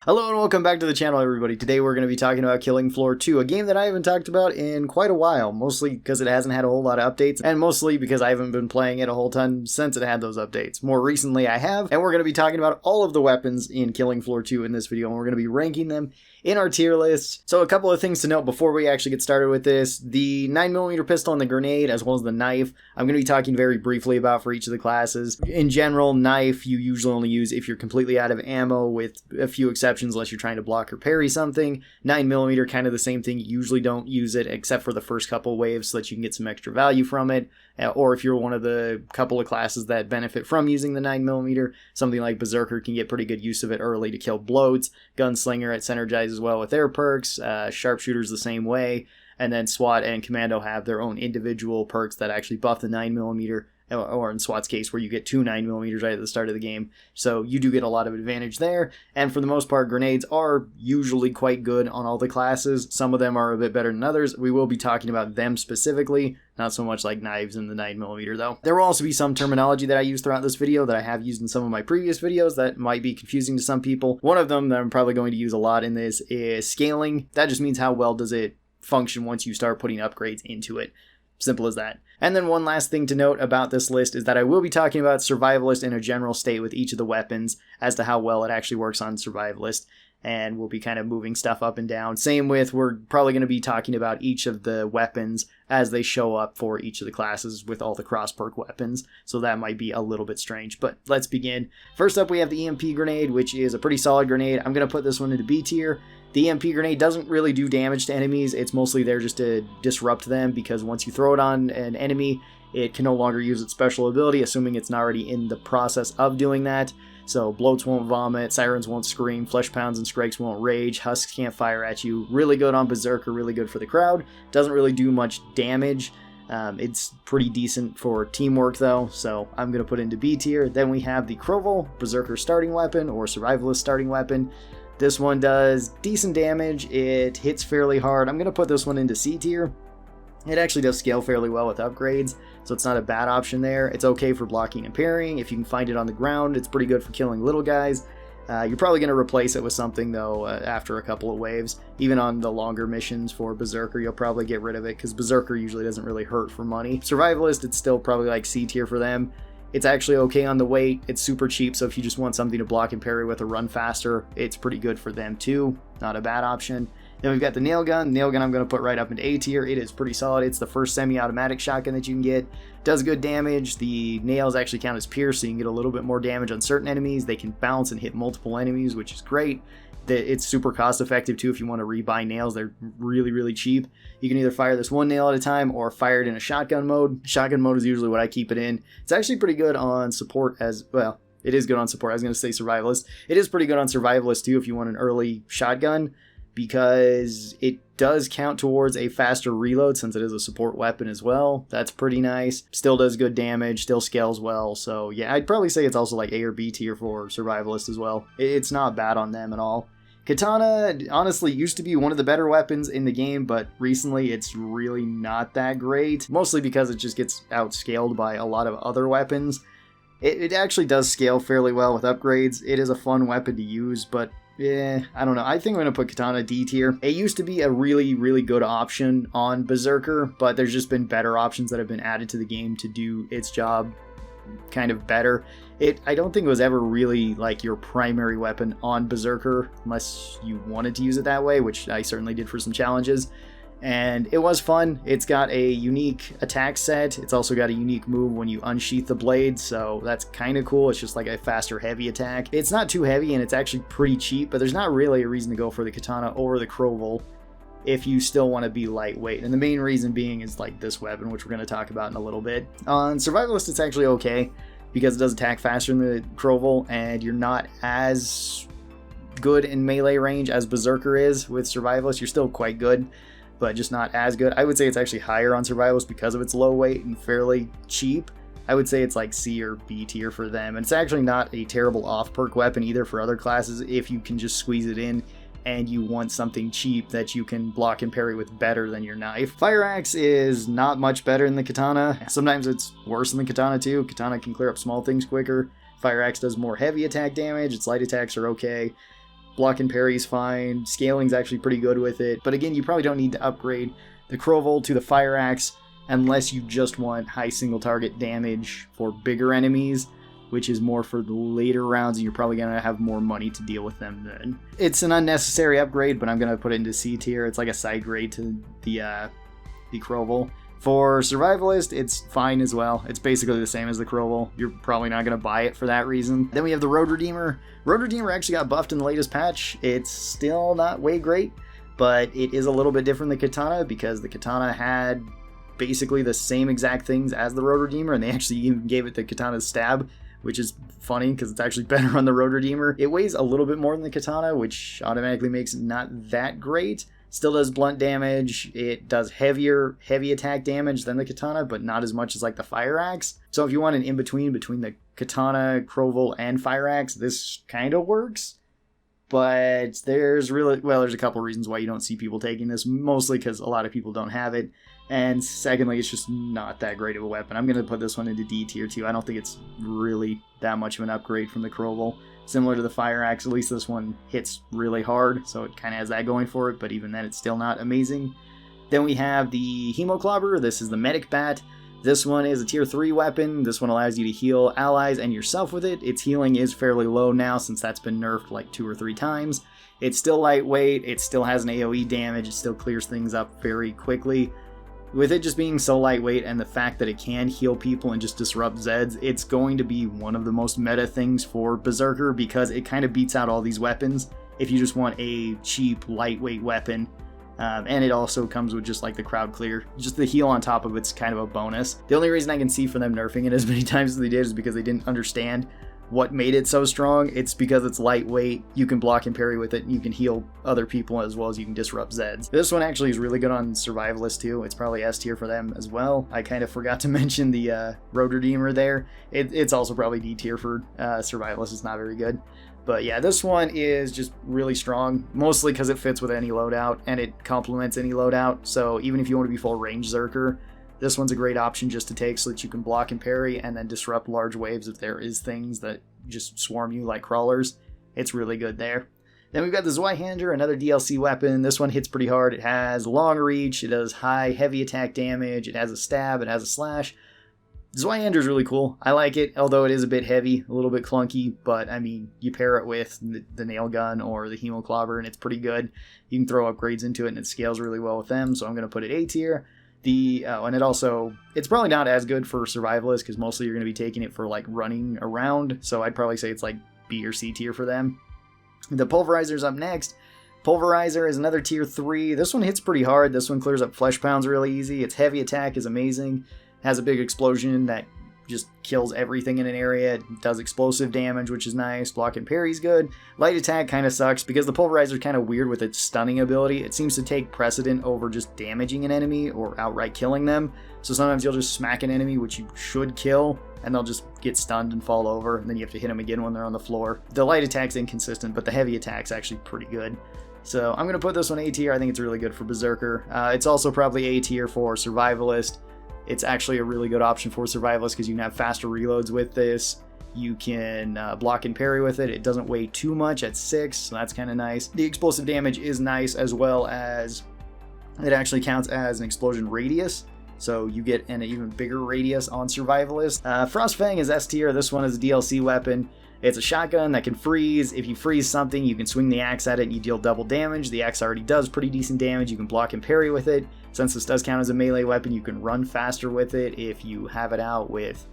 Hello and welcome back to the channel, everybody. Today we're going to be talking about Killing Floor 2, a game that I haven't talked about in quite a while, mostly because it hasn't had a whole lot of updates, and mostly because I haven't been playing it a whole ton since it had those updates. More recently I have, and we're going to be talking about all of the weapons in Killing Floor 2 in this video, and we're going to be ranking them in our tier list. So a couple of things to note before we actually get started with this. The 9mm pistol and the grenade, as well as the knife, I'm going to be talking very briefly about for each of the classes. In general, knife you usually only use if you're completely out of ammo, with a few exceptions unless you're trying to block or parry something. 9mm, kind of the same thing. You usually don't use it except for the first couple waves so that you can get some extra value from it. Or if you're one of the couple of classes that benefit from using the 9mm, something like Berserker can get pretty good use of it early to kill bloats. Gunslinger, it synergizes well with their perks. Sharpshooter's the same way. And then Swat and Commando have their own individual perks that actually buff the 9mm, or in SWAT's case where you get 2 9mm right at the start of the game. So you do get a lot of advantage there. And for the most part, grenades are usually quite good on all the classes. Some of them are a bit better than others. We will be talking about them specifically, not so much like knives and the 9mm though. There will also be some terminology that I use throughout this video that I have used in some of my previous videos that might be confusing to some people. One of them that I'm probably going to use a lot in this is scaling. That just means how well does it function once you start putting upgrades into it. Simple as that. And then one last thing to note about this list is that I will be talking about Survivalist in a general state with each of the weapons as to how well it actually works on Survivalist. And we'll be kind of moving stuff up and down. Same with, we're probably going to be talking about each of the weapons as they show up for each of the classes with all the cross-perk weapons. So that might be a little bit strange, but let's begin. First up, we have the EMP grenade, which is a pretty solid grenade. I'm going to put this one into B tier. The EMP grenade doesn't really do damage to enemies. It's mostly there just to disrupt them, because once you throw it on an enemy, it can no longer use its special ability, assuming it's not already in the process of doing that. So bloats won't vomit, sirens won't scream, flesh pounds and scrakes won't rage, husks can't fire at you. Really good on Berserker, really good for the crowd. Doesn't really do much damage. It's pretty decent for teamwork though, so I'm going to put it into B tier. Then we have the Kroval, Berserker starting weapon or Survivalist starting weapon. This one does decent damage, it hits fairly hard. I'm going to put this one into C tier. It actually does scale fairly well with upgrades, so it's not a bad option there. It's okay for blocking and parrying. If you can find it on the ground, it's pretty good for killing little guys. You're probably going to replace it with something, though, after a couple of waves. Even on the longer missions for Berserker, you'll probably get rid of it, because Berserker usually doesn't really hurt for money. Survivalist, it's still probably like C tier for them. It's actually okay on the weight. It's super cheap, so if you just want something to block and parry with or run faster, it's pretty good for them too. Not a bad option. Then we've got the nail gun. Nail gun I'm going to put right up into A tier. It is pretty solid. It's the first semi-automatic shotgun that you can get. Does good damage. The nails actually count as pierce, so you can get a little bit more damage on certain enemies. They can bounce and hit multiple enemies, which is great. It's super cost effective too if you want to rebuy nails. They're really, really cheap. You can either fire this one nail at a time or fire it in a shotgun mode. Shotgun mode is usually what I keep it in. It's actually pretty good on support as well. It is good on support. I was going to say Survivalist. It is pretty good on Survivalist too if you want an early shotgun, because it does count towards a faster reload since it is a support weapon as well. That's pretty nice. Still does good damage, still scales well. So yeah, I'd probably say it's also like A or B tier for Survivalist as well. It's not bad on them at all. Katana, honestly, used to be one of the better weapons in the game, but recently it's really not that great. Mostly because it just gets outscaled by a lot of other weapons. It actually does scale fairly well with upgrades. It is a fun weapon to use, but I don't know. I think I'm going to put Katana D tier. It used to be a really, really good option on Berserker, but there's just been better options that have been added to the game to do its job kind of better. I don't think it was ever really like your primary weapon on Berserker, unless you wanted to use it that way, which I certainly did for some challenges. And it was fun. It's got a unique attack set. It's also got a unique move when you unsheath the blade, so that's kind of cool. It's just like a faster heavy attack. It's not too heavy and it's actually pretty cheap, but there's not really a reason to go for the Katana or the Kroval if you still want to be lightweight. And the main reason being is like this weapon, which we're going to talk about in a little bit. On Survivalist, it's actually okay because it does attack faster than the Kroval, and you're not as good in melee range as Berserker is with Survivalist. You're still quite good, but just not as good. I would say it's actually higher on Survivalist because of its low weight and fairly cheap. I would say it's like C or B tier for them. And it's actually not a terrible off-perk weapon either for other classes if you can just squeeze it in and you want something cheap that you can block and parry with better than your knife. Fire Axe is not much better than the Katana. Sometimes it's worse than the Katana too. Katana can clear up small things quicker. Fire Axe does more heavy attack damage. Its light attacks are okay. block and parry's fine, scaling's actually pretty good with it, but again, you probably don't need to upgrade the Kroval to the Fire Axe unless you just want high single target damage for bigger enemies, which is more for the later rounds, and you're probably going to have more money to deal with them then. It's an unnecessary upgrade, but I'm going to put it into C tier. It's like a side grade to the Kroval. For Survivalist, it's fine as well. It's basically the same as the Kroval. You're probably not going to buy it for that reason. Then we have the Road Redeemer. Road Redeemer actually got buffed in the latest patch. It's still not way great, but it is a little bit different than Katana because the Katana had basically the same exact things as the Road Redeemer, and they actually even gave it the Katana's stab, which is funny because it's actually better on the Road Redeemer. It weighs a little bit more than the Katana, which automatically makes it not that great. Still does blunt damage. It does heavy attack damage than the Katana, but not as much as like the Fire Axe. So if you want an in-between between the Katana, Kroval, and Fire Axe, this kind of works. But there's a couple reasons why you don't see people taking this, mostly because a lot of people don't have it. And secondly, it's just not that great of a weapon. I'm going to put this one into D tier too. I don't think it's really that much of an upgrade from the Kroval. Similar to the Fire Axe, at least this one hits really hard, so it kind of has that going for it, but even then it's still not amazing. Then we have the Hemoclobber. This is the Medic Bat. This one is a tier 3 weapon. This one allows you to heal allies and yourself with it. Its healing is fairly low now since that's been nerfed like 2 or 3 times. It's still lightweight, it still has an AoE damage, it still clears things up very quickly. With it just being so lightweight and the fact that it can heal people and just disrupt Zeds, it's going to be one of the most meta things for Berserker because it kind of beats out all these weapons if you just want a cheap, lightweight weapon. And it also comes with just like the crowd clear. Just the heal on top of it's kind of a bonus. The only reason I can see for them nerfing it as many times as they did is because they didn't understand what made it so strong. It's because it's lightweight, you can block and parry with it, and you can heal other people as well as you can disrupt Zeds. This one actually is really good on Survivalist too. It's probably S tier for them as well. I kind of forgot to mention the Road Redeemer there. It's also probably D tier for Survivalist. It's not very good. But yeah, this one is just really strong, mostly because it fits with any loadout, and it complements any loadout. So even if you want to be full range Zerker, this one's a great option just to take so that you can block and parry and then disrupt large waves if there is things that just swarm you like crawlers. It's really good there. Then we've got the Zweihander, another DLC weapon. This one hits pretty hard. It has long reach, it does high, heavy attack damage, it has a stab, it has a slash. Zweihander is really cool. I like it, although it is a bit heavy, a little bit clunky, but I mean, you pair it with the nail gun or the Hemoclobber and it's pretty good. You can throw upgrades into it and it scales really well with them, so I'm going to put it A tier. And it's probably not as good for Survivalist because mostly you're going to be taking it for like running around, so I'd probably say it's like B or C tier for them. The Pulverizer's up next. Pulverizer is another tier 3. This one hits pretty hard. This one clears up flesh pounds really easy. Its heavy attack is amazing. Has a big explosion that just kills everything in an area. It does explosive damage, which is nice. Block and parry's good. Light attack kind of sucks because the Pulverizer is kind of weird with its stunning ability. It seems to take precedent over just damaging an enemy or outright killing them. So sometimes you'll just smack an enemy, which you should kill, and they'll just get stunned and fall over, and then you have to hit them again when they're on the floor. The light attack's inconsistent, but the heavy attack's actually pretty good. So I'm going to put this one A tier. I think it's really good for Berserker. It's also probably A tier for Survivalist. It's actually a really good option for Survivalist because you can have faster reloads with this. You can block and parry with it. It doesn't weigh too much at 6, so that's kind of nice. The explosive damage is nice, as well as it actually counts as an explosion radius, so you get an even bigger radius on Survivalist. Frostfang is S tier. This one is a DLC weapon. It's a shotgun that can freeze. If you freeze something, you can swing the axe at it and you deal double damage. The axe already does pretty decent damage. You can block and parry with it. Since this does count as a melee weapon, you can run faster with it if you have it out with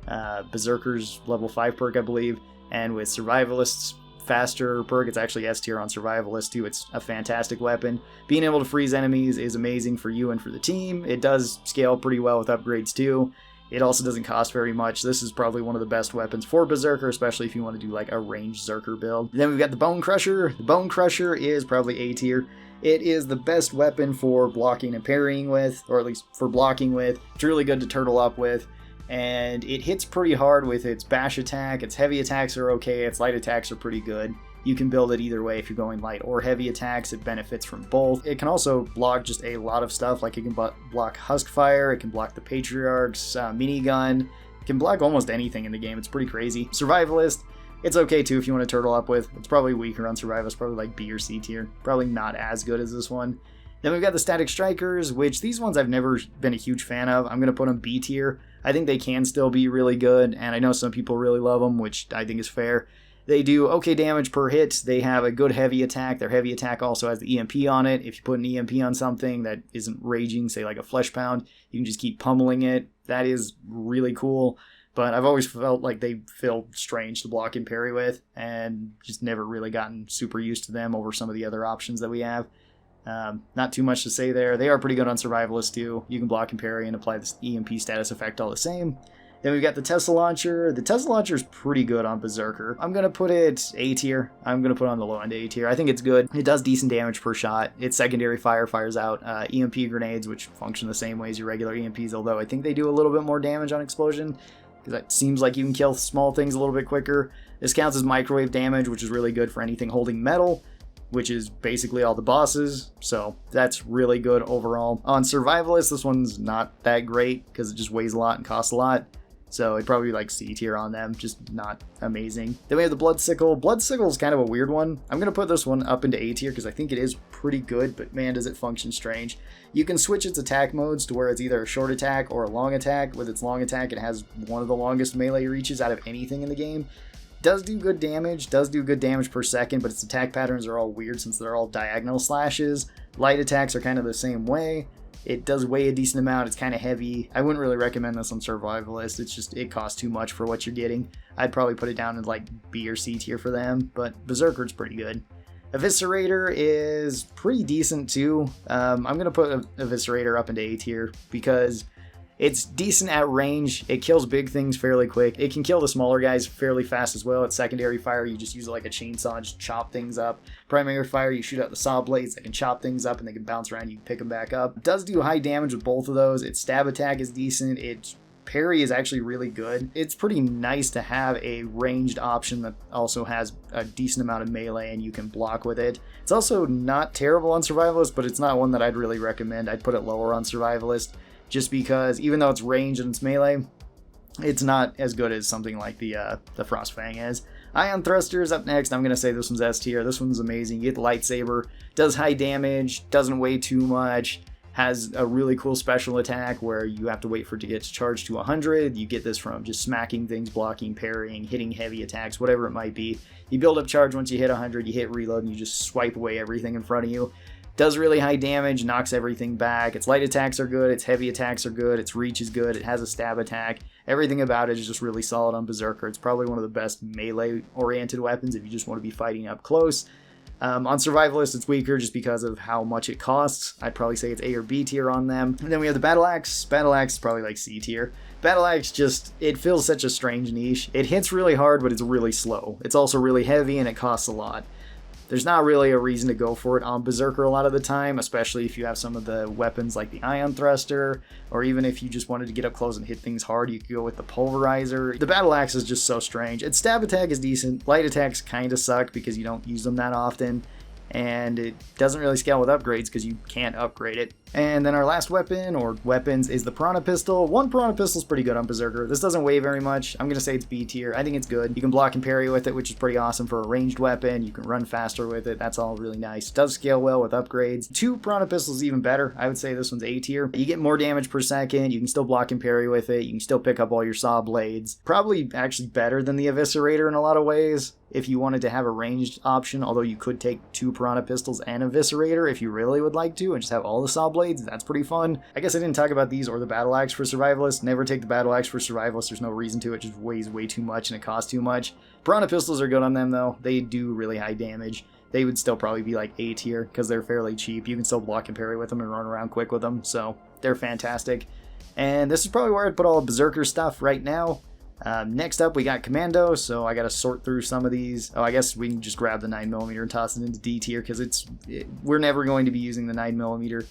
Berserker's level 5 perk, I believe. And with Survivalist's faster perk, it's actually S tier on Survivalist too. It's a fantastic weapon. Being able to freeze enemies is amazing for you and for the team. It does scale pretty well with upgrades too. It also doesn't cost very much. This is probably one of the best weapons for Berserker, especially if you want to do like a ranged Zerker build. Then we've got the Bone Crusher. The Bone Crusher is probably A tier. It is the best weapon for blocking and parrying with, or at least for blocking with. It's really good to turtle up with, and it hits pretty hard with its bash attack. Its heavy attacks are okay, its light attacks are pretty good. You can build it either way if you're going light or heavy attacks. It benefits from both. It can also block just a lot of stuff, like it can block Huskfire, it can block the Patriarch's minigun, it can block almost anything in the game. It's pretty crazy. Survivalist, It's okay too if you want to turtle up with. It's probably weaker on Survivalist, probably like B or C tier. Probably not as good as this one. Then we've got the Static Strikers, which these ones I've never been a huge fan of. I'm going to put them B tier. I think they can still be really good, and I know some people really love them, which I think is fair. They do okay damage per hit. They have a good heavy attack. Their heavy attack also has the EMP on it. If you put an EMP on something that isn't raging, say like a Flesh Pound, you can just keep pummeling it. That is really cool. But I've always felt like they feel strange to block and parry with, and just never really gotten super used to them over some of the other options that we have. Not too much to say there. They are pretty good on Survivalist too. You can block and parry and apply this EMP status effect all the same. Then we've got the Tesla Launcher. The Tesla Launcher is pretty good on Berserker. I'm going to put it A tier. I'm going to put it on the low end A tier. I think it's good. It does decent damage per shot. Its secondary fire fires out EMP grenades, which function the same way as your regular EMPs, although I think they do a little bit more damage on explosion, because it seems like you can kill small things a little bit quicker. This counts as microwave damage, which is really good for anything holding metal, which is basically all the bosses, so that's really good overall. On Survivalist, this one's not that great, because it just weighs a lot and costs a lot. So it'd probably be like C tier on them, just not amazing. Then we have the Blood Sickle. Blood Sickle is kind of a weird one. I'm going to put this one up into A tier because I think it is pretty good, but man, does it function strange. You can switch its attack modes to where it's either a short attack or a long attack. With its long attack, it has one of the longest melee reaches out of anything in the game. Does do good damage per second, but its attack patterns are all weird since they're all diagonal slashes. Light attacks are kind of the same way. It does weigh a decent amount. It's kind of heavy. I wouldn't really recommend this on Survivalist. It's just, it costs too much for what you're getting. I'd probably put it down in like B or C tier for them, but Berserker's pretty good. Eviscerator is pretty decent too. I'm going to put Eviscerator up into A tier because it's decent at range. It kills big things fairly quick. It can kill the smaller guys fairly fast as well. It's secondary fire. You just use it like a chainsaw and just chop things up. Primary fire, you shoot out the saw blades that can chop things up and they can bounce around. You can pick them back up. It does do high damage with both of those. Its stab attack is decent. Its parry is actually really good. It's pretty nice to have a ranged option that also has a decent amount of melee and you can block with it. It's also not terrible on Survivalist, but it's not one that I'd really recommend. I'd put it lower on Survivalist, just because even though it's range and it's melee, it's not as good as something like the Frostfang is. Ion Thruster is up next. I'm going to say this one's S tier. This one's amazing. You get the lightsaber, does high damage, doesn't weigh too much, has a really cool special attack where you have to wait for it to get charged to 100. You get this from just smacking things, blocking, parrying, hitting heavy attacks, whatever it might be. You build up charge once you hit 100, you hit reload, and you just swipe away everything in front of you. Does really high damage, knocks everything back. Its light attacks are good, its heavy attacks are good, its reach is good, it has a stab attack. Everything about it is just really solid on Berserker. It's probably one of the best melee-oriented weapons if you just want to be fighting up close. On Survivalist, it's weaker just because of how much it costs. I'd probably say it's A or B tier on them. And then we have the Battle Axe. Battle Axe is probably like C tier. Battle Axe just, it fills such a strange niche. It hits really hard, but it's really slow. It's also really heavy and it costs a lot. There's not really a reason to go for it on Berserker a lot of the time, especially if you have some of the weapons like the Ion Thruster, or even if you just wanted to get up close and hit things hard, you could go with the Pulverizer. The Battle Axe is just so strange. Its stab attack is decent. Light attacks kind of suck because you don't use them that often, and it doesn't really scale with upgrades because you can't upgrade it. And then our last weapon, or weapons, is the Piranha Pistol. One Piranha Pistol is pretty good on Berserker. This doesn't weigh very much. I'm going to say it's B tier. I think it's good. You can block and parry with it, which is pretty awesome for a ranged weapon. You can run faster with it. That's all really nice. It does scale well with upgrades. Two Piranha Pistols is even better. I would say this one's A tier. You get more damage per second. You can still block and parry with it. You can still pick up all your saw blades. Probably actually better than the Eviscerator in a lot of ways if you wanted to have a ranged option, although you could take two Piranha Pistols and Eviscerator if you really would like to and just have all the saw blades. That's pretty fun. I guess I didn't talk about these or the Battle Axe for Survivalist. Never take the Battle Axe for Survivalist. There's no reason to. It just weighs way too much and it costs too much. Piranha Pistols are good on them though. They do really high damage. They would still probably be like A tier because they're fairly cheap. You can still block and parry with them and run around quick with them, so they're fantastic. And this is probably where I'd put all the Berserker stuff right now. Next up, we got Commando, so I gotta sort through some of these. Oh, I guess we can just grab the 9mm and toss it into D tier, because we're never going to be using the 9mm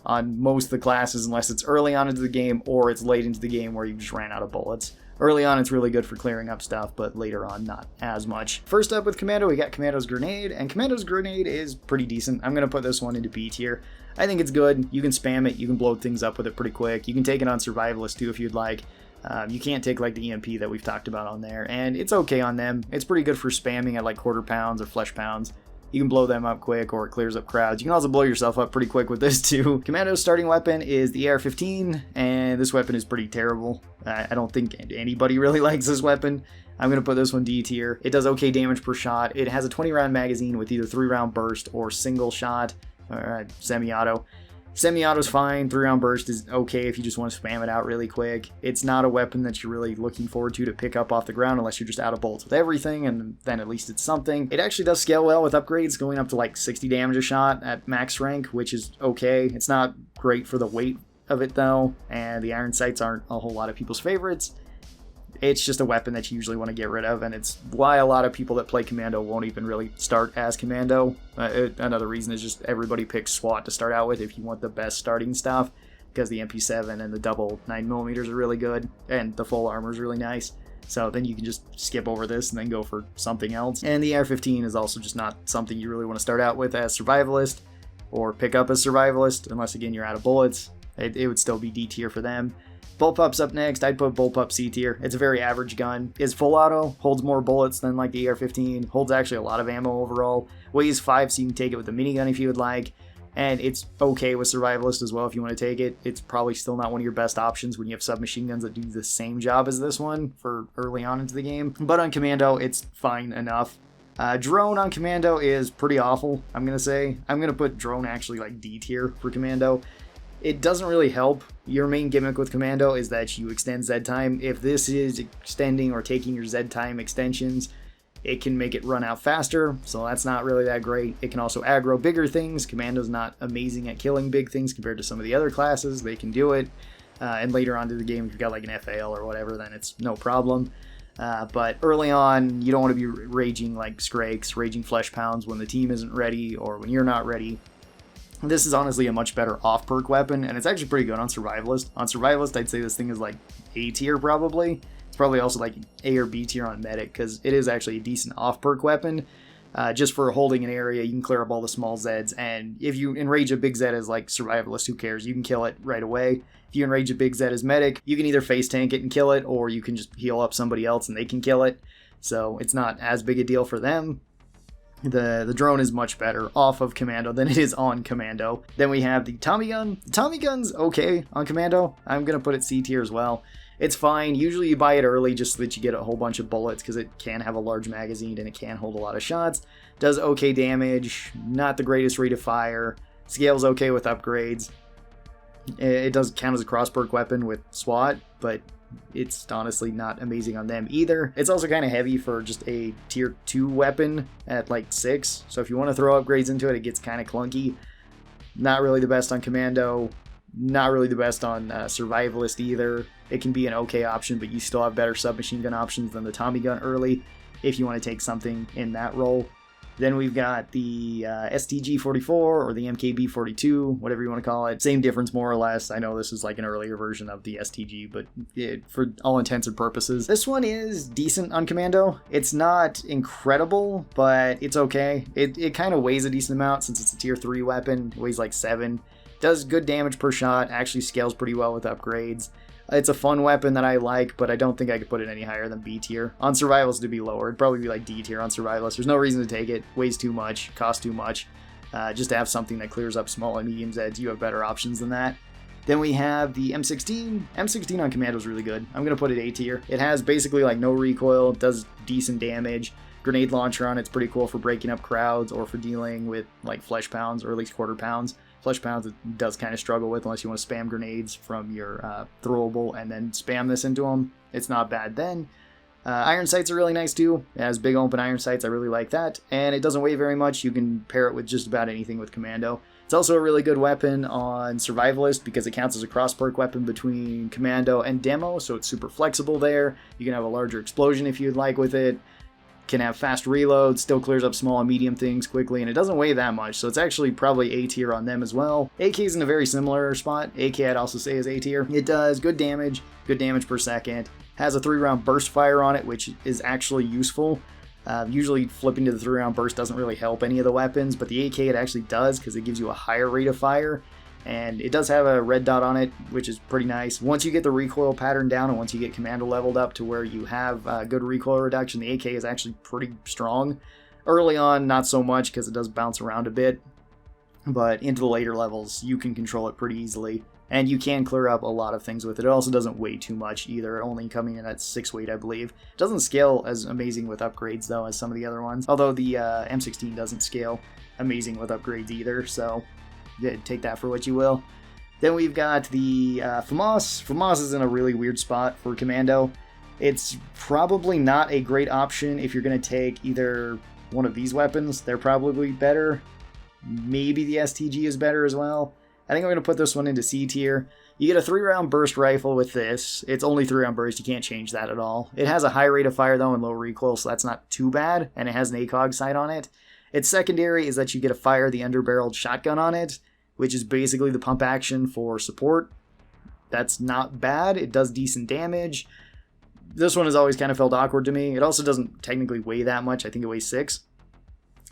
on most of the classes unless it's early on into the game or it's late into the game where you just ran out of bullets. Early on, it's really good for clearing up stuff, but later on, not as much. First up with Commando, we got Commando's Grenade, and Commando's Grenade is pretty decent. I'm going to put this one into B tier. I think it's good. You can spam it. You can blow things up with it pretty quick. You can take it on Survivalist too if you'd like. You can't take like the EMP that we've talked about on there, and it's okay on them. It's pretty good for spamming at like quarter pounds or flesh pounds. You can blow them up quick, or it clears up crowds. You can also blow yourself up pretty quick with this too. Commando's starting weapon is the AR-15, and this weapon is pretty terrible. I don't think anybody really likes this weapon. I'm going to put this one D tier. It does okay damage per shot. It has a 20-round magazine with either 3-round burst or single shot, or semi-auto. Semi-auto's fine, 3-round burst is okay if you just want to spam it out really quick. It's not a weapon that you're really looking forward to pick up off the ground unless you're just out of bullets with everything, and then at least it's something. It actually does scale well with upgrades, going up to like 60 damage a shot at max rank, which is okay. It's not great for the weight of it though, and the iron sights aren't a whole lot of people's favorites. It's just a weapon that you usually want to get rid of, and it's why a lot of people that play Commando won't even really start as Commando. Another reason is just everybody picks SWAT to start out with if you want the best starting stuff, because the MP7 and the double 9mm are really good, and the full armor is really nice. So then you can just skip over this and then go for something else. And the AR-15 is also just not something you really want to start out with as Survivalist, or pick up as Survivalist, unless again you're out of bullets. It would still be D tier for them. Bullpup's up next. I'd put Bullpup C tier. It's a very average gun. Is full auto, holds more bullets than like the AR-15, holds actually a lot of ammo overall, weighs 5 so you can take it with a minigun if you would like, and it's okay with Survivalist as well if you want to take it. It's probably still not one of your best options when you have submachine guns that do the same job as this one for early on into the game, but on Commando it's fine enough. Drone on Commando is pretty awful, I'm going to say. I'm going to put drone actually like D tier for Commando. It doesn't really help. Your main gimmick with Commando is that you extend Z time. If this is extending or taking your Z time extensions, it can make it run out faster, so that's not really that great. It can also aggro bigger things. Commando's not amazing at killing big things compared to some of the other classes. They can do it. And later on to the game, if you've got like an FAL or whatever, then it's no problem. But early on, you don't want to be raging like Skrakes, raging flesh pounds when the team isn't ready or when you're not ready. This is honestly a much better off-perk weapon, and it's actually pretty good on Survivalist. On Survivalist, I'd say this thing is like A tier probably. It's probably also like A or B tier on Medic, because it is actually a decent off-perk weapon. Just for holding an area, you can clear up all the small Zeds, and if you enrage a big Zed as like Survivalist, who cares? You can kill it right away. If you enrage a big Zed as Medic, you can either face tank it and kill it, or you can just heal up somebody else and they can kill it. So it's not as big a deal for them. The drone is much better off of Commando than it is on Commando. Then we have the Tommy gun. The Tommy gun's okay on Commando. I'm going to put it C tier as well. It's fine. Usually you buy it early just so that you get a whole bunch of bullets, because it can have a large magazine and it can hold a lot of shots. Does okay damage, not the greatest rate of fire. Scales okay with upgrades. It does count as a cross-perk weapon with SWAT, but it's honestly not amazing on them either. It's also kind of heavy for just a tier 2 weapon at like 6, so if you want to throw upgrades into it, it gets kind of clunky. Not really the best on Commando, not really the best on Survivalist either. It can be an okay option, but you still have better submachine gun options than the Tommy gun early if you want to take something in that role. Then we've got the STG-44 or the MKB-42, whatever you want to call it. Same difference, more or less. I know this is like an earlier version of the STG, but for all intents and purposes, this one is decent on Commando. It's not incredible, but it's okay. It kind of weighs a decent amount since it's a tier 3 weapon. It weighs like 7. Does good damage per shot, actually scales pretty well with upgrades. It's a fun weapon that I like, but I don't think I could put it any higher than B tier. On Survivalist, it'd be lower. It'd probably be like D tier on Survivalist. There's no reason to take it. Weighs too much, costs too much. Just to have something that clears up small and medium Zeds, you have better options than that. Then we have the M16. M16 on Commando is really good. I'm going to put it A tier. It has basically like no recoil, does decent damage. Grenade launcher on it's pretty cool for breaking up crowds or for dealing with like flesh pounds or at least quarter pounds. Flesh pounds it does kind of struggle with unless you want to spam grenades from your throwable and then spam this into them. It's not bad then. Iron sights are really nice too. It has big open iron sights. I really like that. And it doesn't weigh very much. You can pair it with just about anything with Commando. It's also a really good weapon on Survivalist because it counts as a cross-perk weapon between Commando and Demo, so it's super flexible there. You can have a larger explosion if you'd like with it. Can have fast reloads, still clears up small and medium things quickly, and it doesn't weigh that much, so it's actually probably A tier on them as well. AK's in a very similar spot. AK I'd also say is A tier. It does good damage per second, has a 3-round burst fire on it, which is actually useful. Usually flipping to the 3-round burst doesn't really help any of the weapons, but the AK it actually does because it gives you a higher rate of fire. And it does have a red dot on it, which is pretty nice. Once you get the recoil pattern down and once you get Commando leveled up to where you have good recoil reduction, the AK is actually pretty strong. Early on, not so much because it does bounce around a bit. But into the later levels, you can control it pretty easily. And you can clear up a lot of things with it. It also doesn't weigh too much either, only coming in at 6 weight, I believe. It doesn't scale as amazing with upgrades, though, as some of the other ones. Although the M16 doesn't scale amazing with upgrades either, so yeah, take that for what you will. Then we've got the FAMAS. FAMAS is in a really weird spot for Commando. It's probably not a great option if you're going to take either one of these weapons. They're probably better. Maybe the STG is better as well. I think I'm going to put this one into C tier. You get a 3-round burst rifle with this. It's only 3-round burst. You can't change that at all. It has a high rate of fire, though, and low recoil, so that's not too bad. And it has an ACOG sight on it. Its secondary is that you get to fire the underbarreled shotgun on it, which is basically the pump action for support. That's not bad. It does decent damage. This one has always kind of felt awkward to me. It also doesn't technically weigh that much. I think it weighs 6.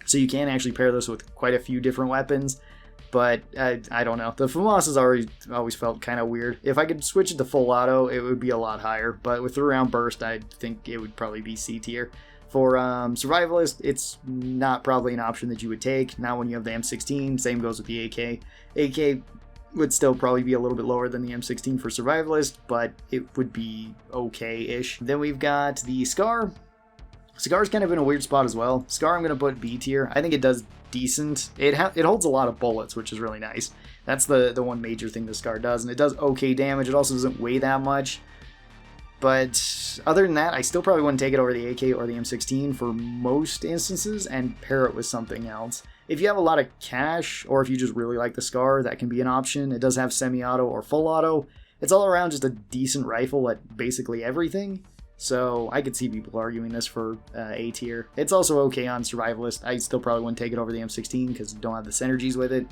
So you can actually pair this with quite a few different weapons. But I don't know. The FAMAS has always felt kind of weird. If I could switch it to full auto, it would be a lot higher. But with 3-round burst, I think it would probably be C tier. For Survivalist, it's not probably an option that you would take. Not when you have the M16. Same goes with the AK. AK would still probably be a little bit lower than the M16 for Survivalist, but it would be okay-ish. Then we've got the Scar. Scar's kind of in a weird spot as well. Scar I'm going to put B tier. I think it does decent. It holds a lot of bullets, which is really nice. That's the one major thing the Scar does, and it does okay damage. It also doesn't weigh that much. But other than that, I still probably wouldn't take it over the AK or the M16 for most instances and pair it with something else. If you have a lot of cash, or if you just really like the Scar, that can be an option. It does have semi-auto or full auto. It's all around just a decent rifle at basically everything. So I could see people arguing this for A tier. It's also okay on Survivalist. I still probably wouldn't take it over the M16 because you don't have the synergies with it.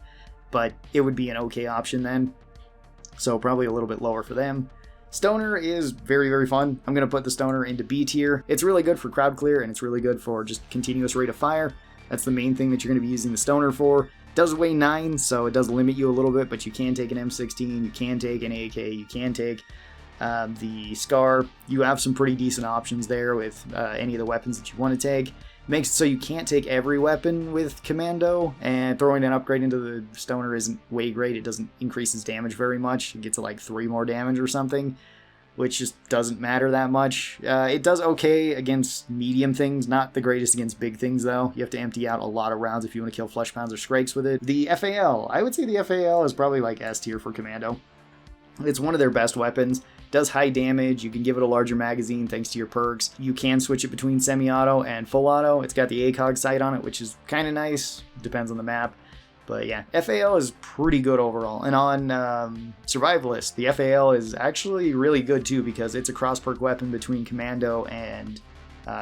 But it would be an okay option then. So probably a little bit lower for them. Stoner is very, very fun. I'm going to put the Stoner into B tier. It's really good for crowd clear, and it's really good for just continuous rate of fire. That's the main thing that you're going to be using the Stoner for. It does weigh 9, so it does limit you a little bit, but you can take an M16, you can take an AK, you can take the Scar. You have some pretty decent options there with any of the weapons that you want to take. Makes it so you can't take every weapon with Commando, and throwing an upgrade into the Stoner isn't way great. It doesn't increase his damage very much. It gets to like 3 more damage or something, which just doesn't matter that much. It does okay against medium things, not the greatest against big things though. You have to empty out a lot of rounds if you want to kill flesh pounds or Scrakes with it. The FAL, I would say the FAL is probably like S tier for Commando. It's one of their best weapons. Does high damage. You can give it a larger magazine thanks to your perks. You can switch it between semi-auto and full auto. It's got the ACOG sight on it, which is kind of nice. Depends on the map. But yeah, FAL is pretty good overall. And on Survivalist, the FAL is actually really good too because it's a cross-perk weapon between Commando and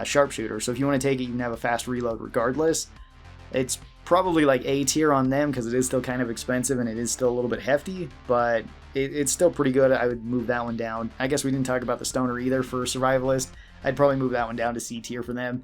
Sharpshooter. So if you want to take it, you can have a fast reload regardless. It's probably like A tier on them because it is still kind of expensive and it is still a little bit hefty, but it's still pretty good. I would move that one down. I guess we didn't talk about the Stoner either for Survivalist. I'd probably move that one down to C tier for them.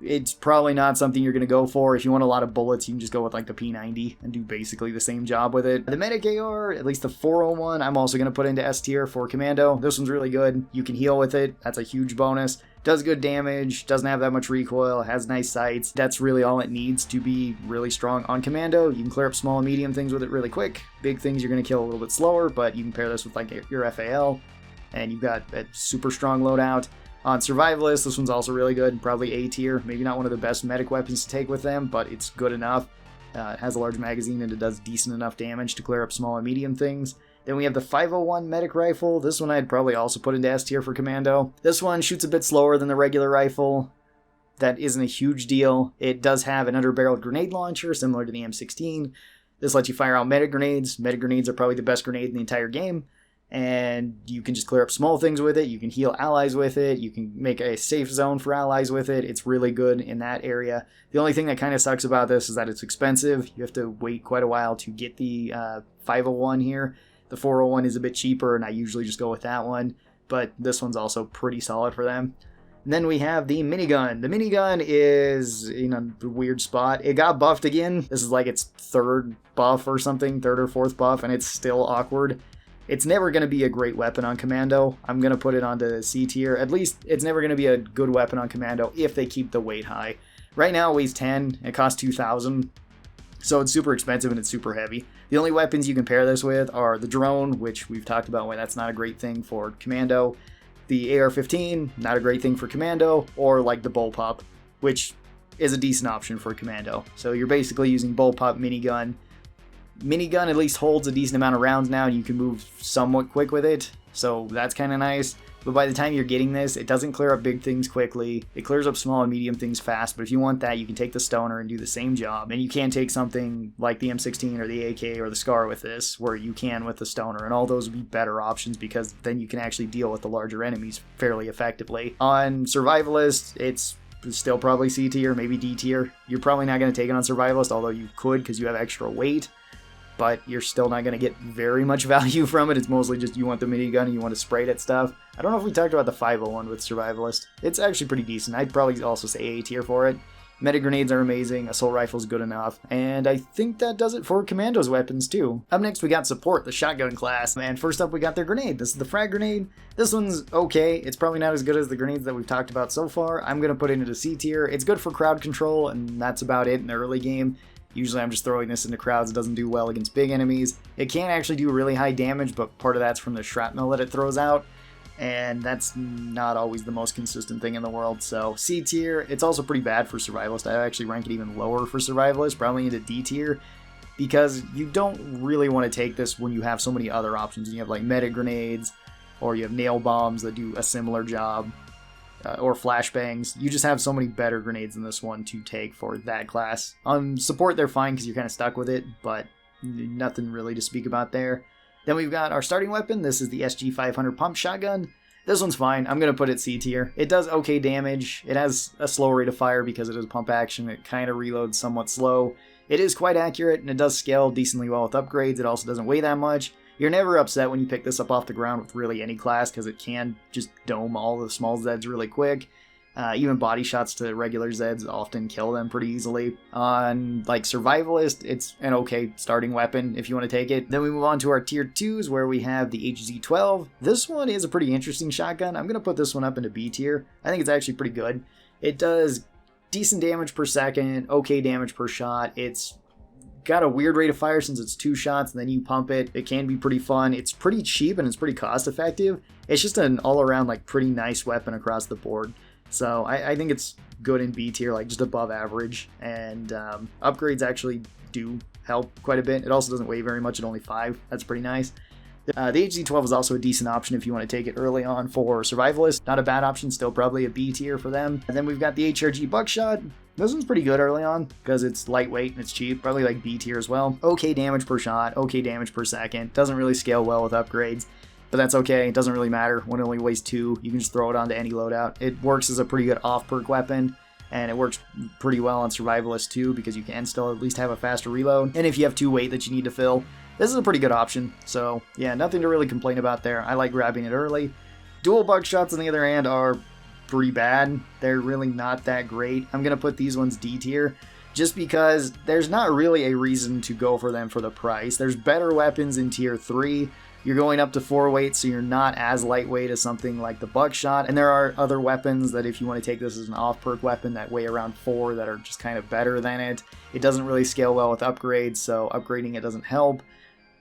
It's probably not something you're going to go for. If you want a lot of bullets, you can just go with like the P90 and do basically the same job with it. The Medic AR, at least the 401, I'm also going to put into S tier for Commando. This one's really good. You can heal with it. That's a huge bonus. Does good damage, doesn't have that much recoil, has nice sights. That's really all it needs to be really strong on Commando. You can clear up small and medium things with it really quick. Big things you're going to kill a little bit slower, but you can pair this with like your FAL, and you've got a super strong loadout. On Survivalist, this one's also really good, probably A tier. Maybe not one of the best medic weapons to take with them, but it's good enough. It has a large magazine and it does decent enough damage to clear up small and medium things. Then we have the 501 medic rifle. This one I'd probably also put into S tier for Commando. This one shoots a bit slower than the regular rifle. That isn't a huge deal. It does have an underbarreled grenade launcher similar to the M16. This lets you fire out meta grenades. Meta grenades are probably the best grenade in the entire game. And you can just clear up small things with it. You can heal allies with it. You can make a safe zone for allies with it. It's really good in that area. The only thing that kind of sucks about this is that it's expensive. You have to wait quite a while to get the 501 here. The 401 is a bit cheaper, and I usually just go with that one. But this one's also pretty solid for them. And then we have the minigun. The minigun is in a weird spot. It got buffed again. This is like its third buff or something, third or fourth buff, and it's still awkward. It's never going to be a great weapon on Commando. I'm going to put it onto C tier. At least it's never going to be a good weapon on Commando if they keep the weight high. Right now it weighs 10, it costs 2,000, so it's super expensive and it's super heavy. The only weapons you can pair this with are the drone, which we've talked about why that's not a great thing for Commando. The AR-15, not a great thing for Commando, or like the bullpup, which is a decent option for Commando. So you're basically using bullpup, minigun. Minigun at least holds a decent amount of rounds now, and you can move somewhat quick with it, so that's kind of nice. But by the time you're getting this, it doesn't clear up big things quickly. It clears up small and medium things fast, but if you want that, you can take the Stoner and do the same job. And you can take something like the M16 or the AK or the Scar with this, where you can with the Stoner, and all those would be better options because then you can actually deal with the larger enemies fairly effectively. On Survivalist, it's still probably C tier, maybe D tier. You're probably not going to take it on Survivalist, although you could because you have extra weight. But you're still not going to get very much value from it. It's mostly just you want the minigun and you want to spray it at stuff. I don't know if we talked about the 501 with Survivalist. It's actually pretty decent. I'd probably also say A tier for it. Meta grenades are amazing, assault rifle's good enough, and I think that does it for Commando's weapons too. Up next we got support, the shotgun class, and first up we got their grenade. This is the frag grenade. This one's okay. It's probably not as good as the grenades that we've talked about so far. I'm going to put it into C tier. It's good for crowd control, and that's about it in the early game. Usually I'm just throwing this into crowds. It doesn't do well against big enemies. It can actually do really high damage, but part of that's from the shrapnel that it throws out, and that's not always the most consistent thing in the world. So C tier. It's also pretty bad for Survivalist. I actually rank it even lower for Survivalist, probably into D tier, because you don't really want to take this when you have so many other options. You have like meta grenades, or you have nail bombs that do a similar job. Or flashbangs. You just have so many better grenades in this one to take for that class. On support, they're fine because you're kind of stuck with it, but nothing really to speak about there. Then we've got our starting weapon. This is the SG500 pump shotgun. This one's fine. I'm going to put it C tier. It does okay damage. It has a slow rate of fire because it is pump action. It kind of reloads somewhat slow. It is quite accurate, and it does scale decently well with upgrades. It also doesn't weigh that much. You're never upset when you pick this up off the ground with really any class because it can just dome all the small Zeds really quick. Even body shots to regular Zeds often kill them pretty easily. On like Survivalist, it's an okay starting weapon if you want to take it. Then we move on to our tier 2s where we have the HZ-12. This one is a pretty interesting shotgun. I'm going to put this one up into B tier. I think it's actually pretty good. It does decent damage per second, okay damage per shot. It's got a weird rate of fire since it's 2 shots and then you pump it. It can be pretty fun. It's pretty cheap and it's pretty cost effective. It's just an all around like pretty nice weapon across the board. So I think it's good in B tier, like just above average. And upgrades actually do help quite a bit. It also doesn't weigh very much at only 5. That's pretty nice. The HZ-12 is also a decent option if you want to take it early on for Survivalist. Not a bad option, still probably a B tier for them. And then we've got the HRG Buckshot. This one's pretty good early on because it's lightweight and it's cheap, probably like B tier as well. Okay damage per shot, okay damage per second. Doesn't really scale well with upgrades, but that's okay. It doesn't really matter. When it only weighs 2, you can just throw it onto any loadout. It works as a pretty good off-perk weapon, and it works pretty well on Survivalist too because you can still at least have a faster reload. And if you have 2 weight that you need to fill, this is a pretty good option. So yeah, nothing to really complain about there. I like grabbing it early. Dual buckshots on the other hand are pretty bad. They're really not that great. I'm going to put these ones D tier just because there's not really a reason to go for them for the price. There's better weapons in tier 3. You're going up to 4 weight, so you're not as lightweight as something like the buckshot. And there are other weapons that if you want to take this as an off-perk weapon that weigh around 4 that are just kind of better than it. It doesn't really scale well with upgrades, so upgrading it doesn't help.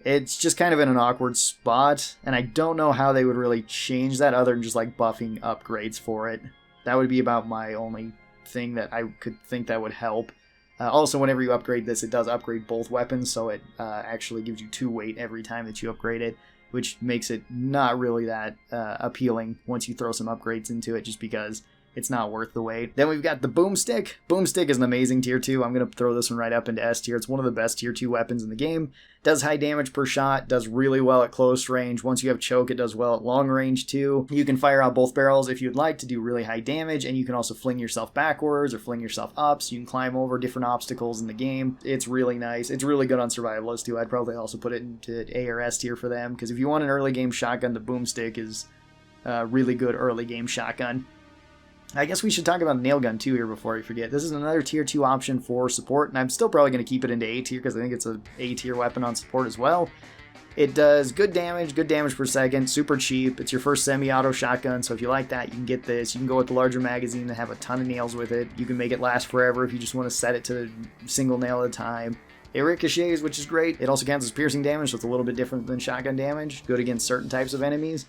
It's just kind of in an awkward spot, and I don't know how they would really change that other than just like buffing upgrades for it. That would be about my only thing that I could think that would help. Also, whenever you upgrade this, it does upgrade both weapons, so it actually gives you 2 weight every time that you upgrade it, which makes it not really that appealing once you throw some upgrades into it, just because it's not worth the wait. Then we've got the Boomstick. Boomstick is an amazing tier 2. I'm going to throw this one right up into S tier. It's one of the best tier 2 weapons in the game. Does high damage per shot, does really well at close range. Once you have choke, it does well at long range too. You can fire out both barrels if you'd like to do really high damage, and you can also fling yourself backwards or fling yourself up, so you can climb over different obstacles in the game. It's really nice. It's really good on Survivalist too. I'd probably also put it into A or S tier for them, because if you want an early game shotgun, the Boomstick is a really good early game shotgun. I guess we should talk about nail gun too here before I forget. This is another tier 2 option for support, and I'm still probably going to keep it into A tier because I think it's a A tier weapon on support as well. It does good damage per second, super cheap. It's your first semi-auto shotgun, so if you like that, you can get this. You can go with the larger magazine and have a ton of nails with it. You can make it last forever if you just want to set it to single nail at a time. It ricochets, which is great. It also counts as piercing damage, so it's a little bit different than shotgun damage. Good against certain types of enemies.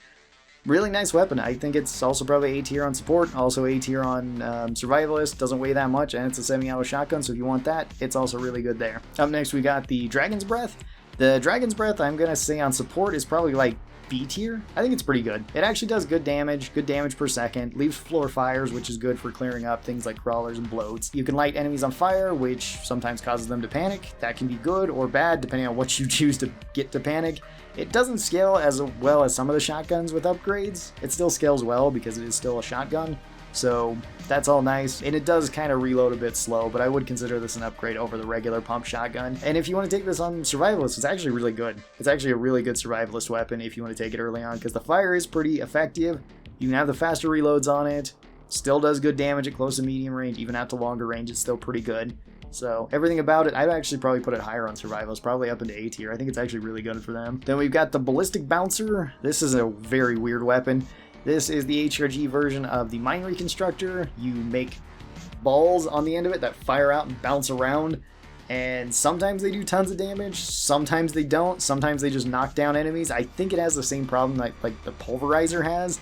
Really nice weapon. I think it's also probably A tier on support, also A tier on Survivalist. Doesn't weigh that much, and it's a semi-auto shotgun, so if you want that, it's also really good there. Up next, we got the Dragon's Breath. The Dragon's Breath, I'm going to say on support, is probably like B tier. I think it's pretty good. It actually does good damage per second, leaves floor fires, which is good for clearing up things like crawlers and bloats. You can light enemies on fire, which sometimes causes them to panic. That can be good or bad, depending on what you choose to get to panic. It doesn't scale as well as some of the shotguns with upgrades. It still scales well because it is still a shotgun. So that's all nice, and it does kind of reload a bit slow, but I would consider this an upgrade over the regular pump shotgun. And if you want to take this on Survivalist, it's actually really good. It's actually a really good Survivalist weapon if you want to take it early on, because the fire is pretty effective. You can have the faster reloads on it, still does good damage at close and medium range, even out to longer range, it's still pretty good. So everything about it, I'd actually probably put it higher on Survivalist, probably up into A tier. I think it's actually really good for them. Then we've got the Ballistic Bouncer. This is a very weird weapon. This is the HRG version of the Mine Reconstructor. You make balls on the end of it that fire out and bounce around, and sometimes they do tons of damage, sometimes they don't, sometimes they just knock down enemies. I think it has the same problem like the Pulverizer has,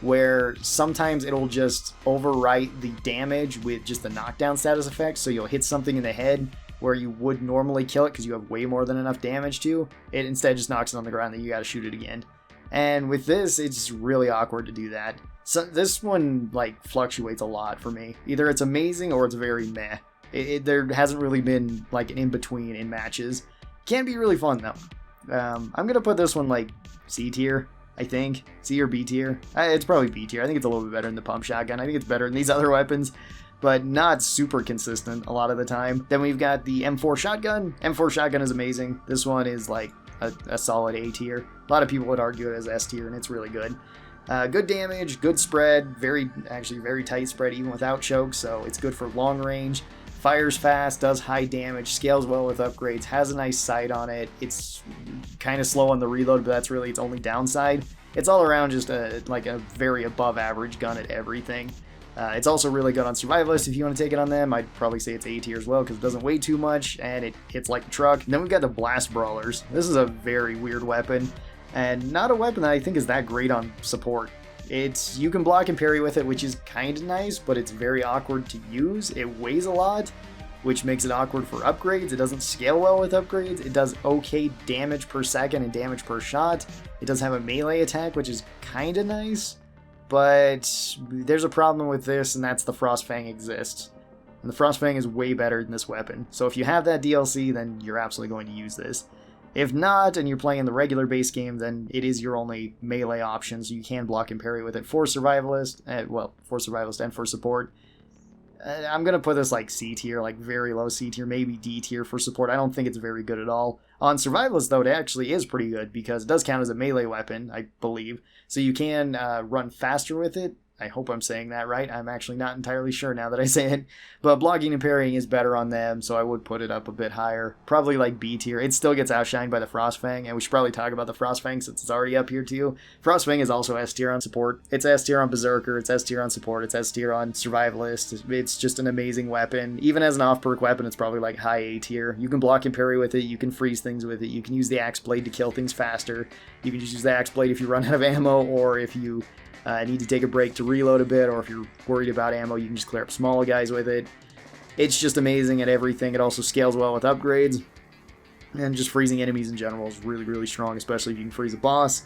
where sometimes it'll just overwrite the damage with just the knockdown status effect, so you'll hit something in the head where you would normally kill it because you have way more than enough damage to. It instead just knocks it on the ground, then you gotta shoot it again. And with this, it's really awkward to do that. So this one like fluctuates a lot for me. Either it's amazing or it's very meh. There hasn't really been like an in-between in matches. Can be really fun though. I'm gonna put this one like C tier, I think. C or B tier. It's probably B tier. I think it's a little bit better than the pump shotgun. I think it's better than these other weapons, but not super consistent a lot of the time. Then we've got the M4 shotgun. M4 shotgun is amazing. This one is like a solid A tier. A lot of people would argue it as S tier, and it's really good. Good damage, good spread, very tight spread even without choke, so it's good for long range. Fires fast, does high damage, scales well with upgrades, has a nice sight on it. It's kind of slow on the reload, but that's really its only downside. It's all around just like a very above average gun at everything. It's also really good on Survivalist if you want to take it on them. I'd probably say it's A tier as well because it doesn't weigh too much and it hits like a truck. And then we've got the Blast Brawlers. This is a very weird weapon and not a weapon that I think is that great on support. You can block and parry with it, which is kind of nice, but it's very awkward to use. It weighs a lot, which makes it awkward for upgrades. It doesn't scale well with upgrades. It does okay damage per second and damage per shot. It does have a melee attack, which is kind of nice. But there's a problem with this, and that's the Frostfang exists. And the Frostfang is way better than this weapon. So if you have that DLC, then you're absolutely going to use this. If not, and you're playing the regular base game, then it is your only melee option, so you can block and parry with it for Survivalist, for Survivalist and for support. I'm going to put this like C tier, like very low C tier, maybe D tier for support. I don't think it's very good at all. On Survivalist, though, it actually is pretty good because it does count as a melee weapon, I believe. So you can run faster with it. I hope I'm saying that right. I'm actually not entirely sure now that I say it. But blocking and parrying is better on them, so I would put it up a bit higher. Probably like B tier. It still gets outshined by the Frostfang, and we should probably talk about the Frostfang since it's already up here too. Frostfang is also S tier on support. It's S tier on Berserker. It's S tier on support. It's S tier on Survivalist. It's just an amazing weapon. Even as an off-perk weapon, it's probably like high A tier. You can block and parry with it. You can freeze things with it. You can use the Axe Blade to kill things faster. You can just use the Axe Blade if you run out of ammo, or if you need to take a break to reload a bit, or if you're worried about ammo, you can just clear up smaller guys with it. It's just amazing at everything. It also scales well with upgrades, and just freezing enemies in general is really, really strong, especially if you can freeze a boss.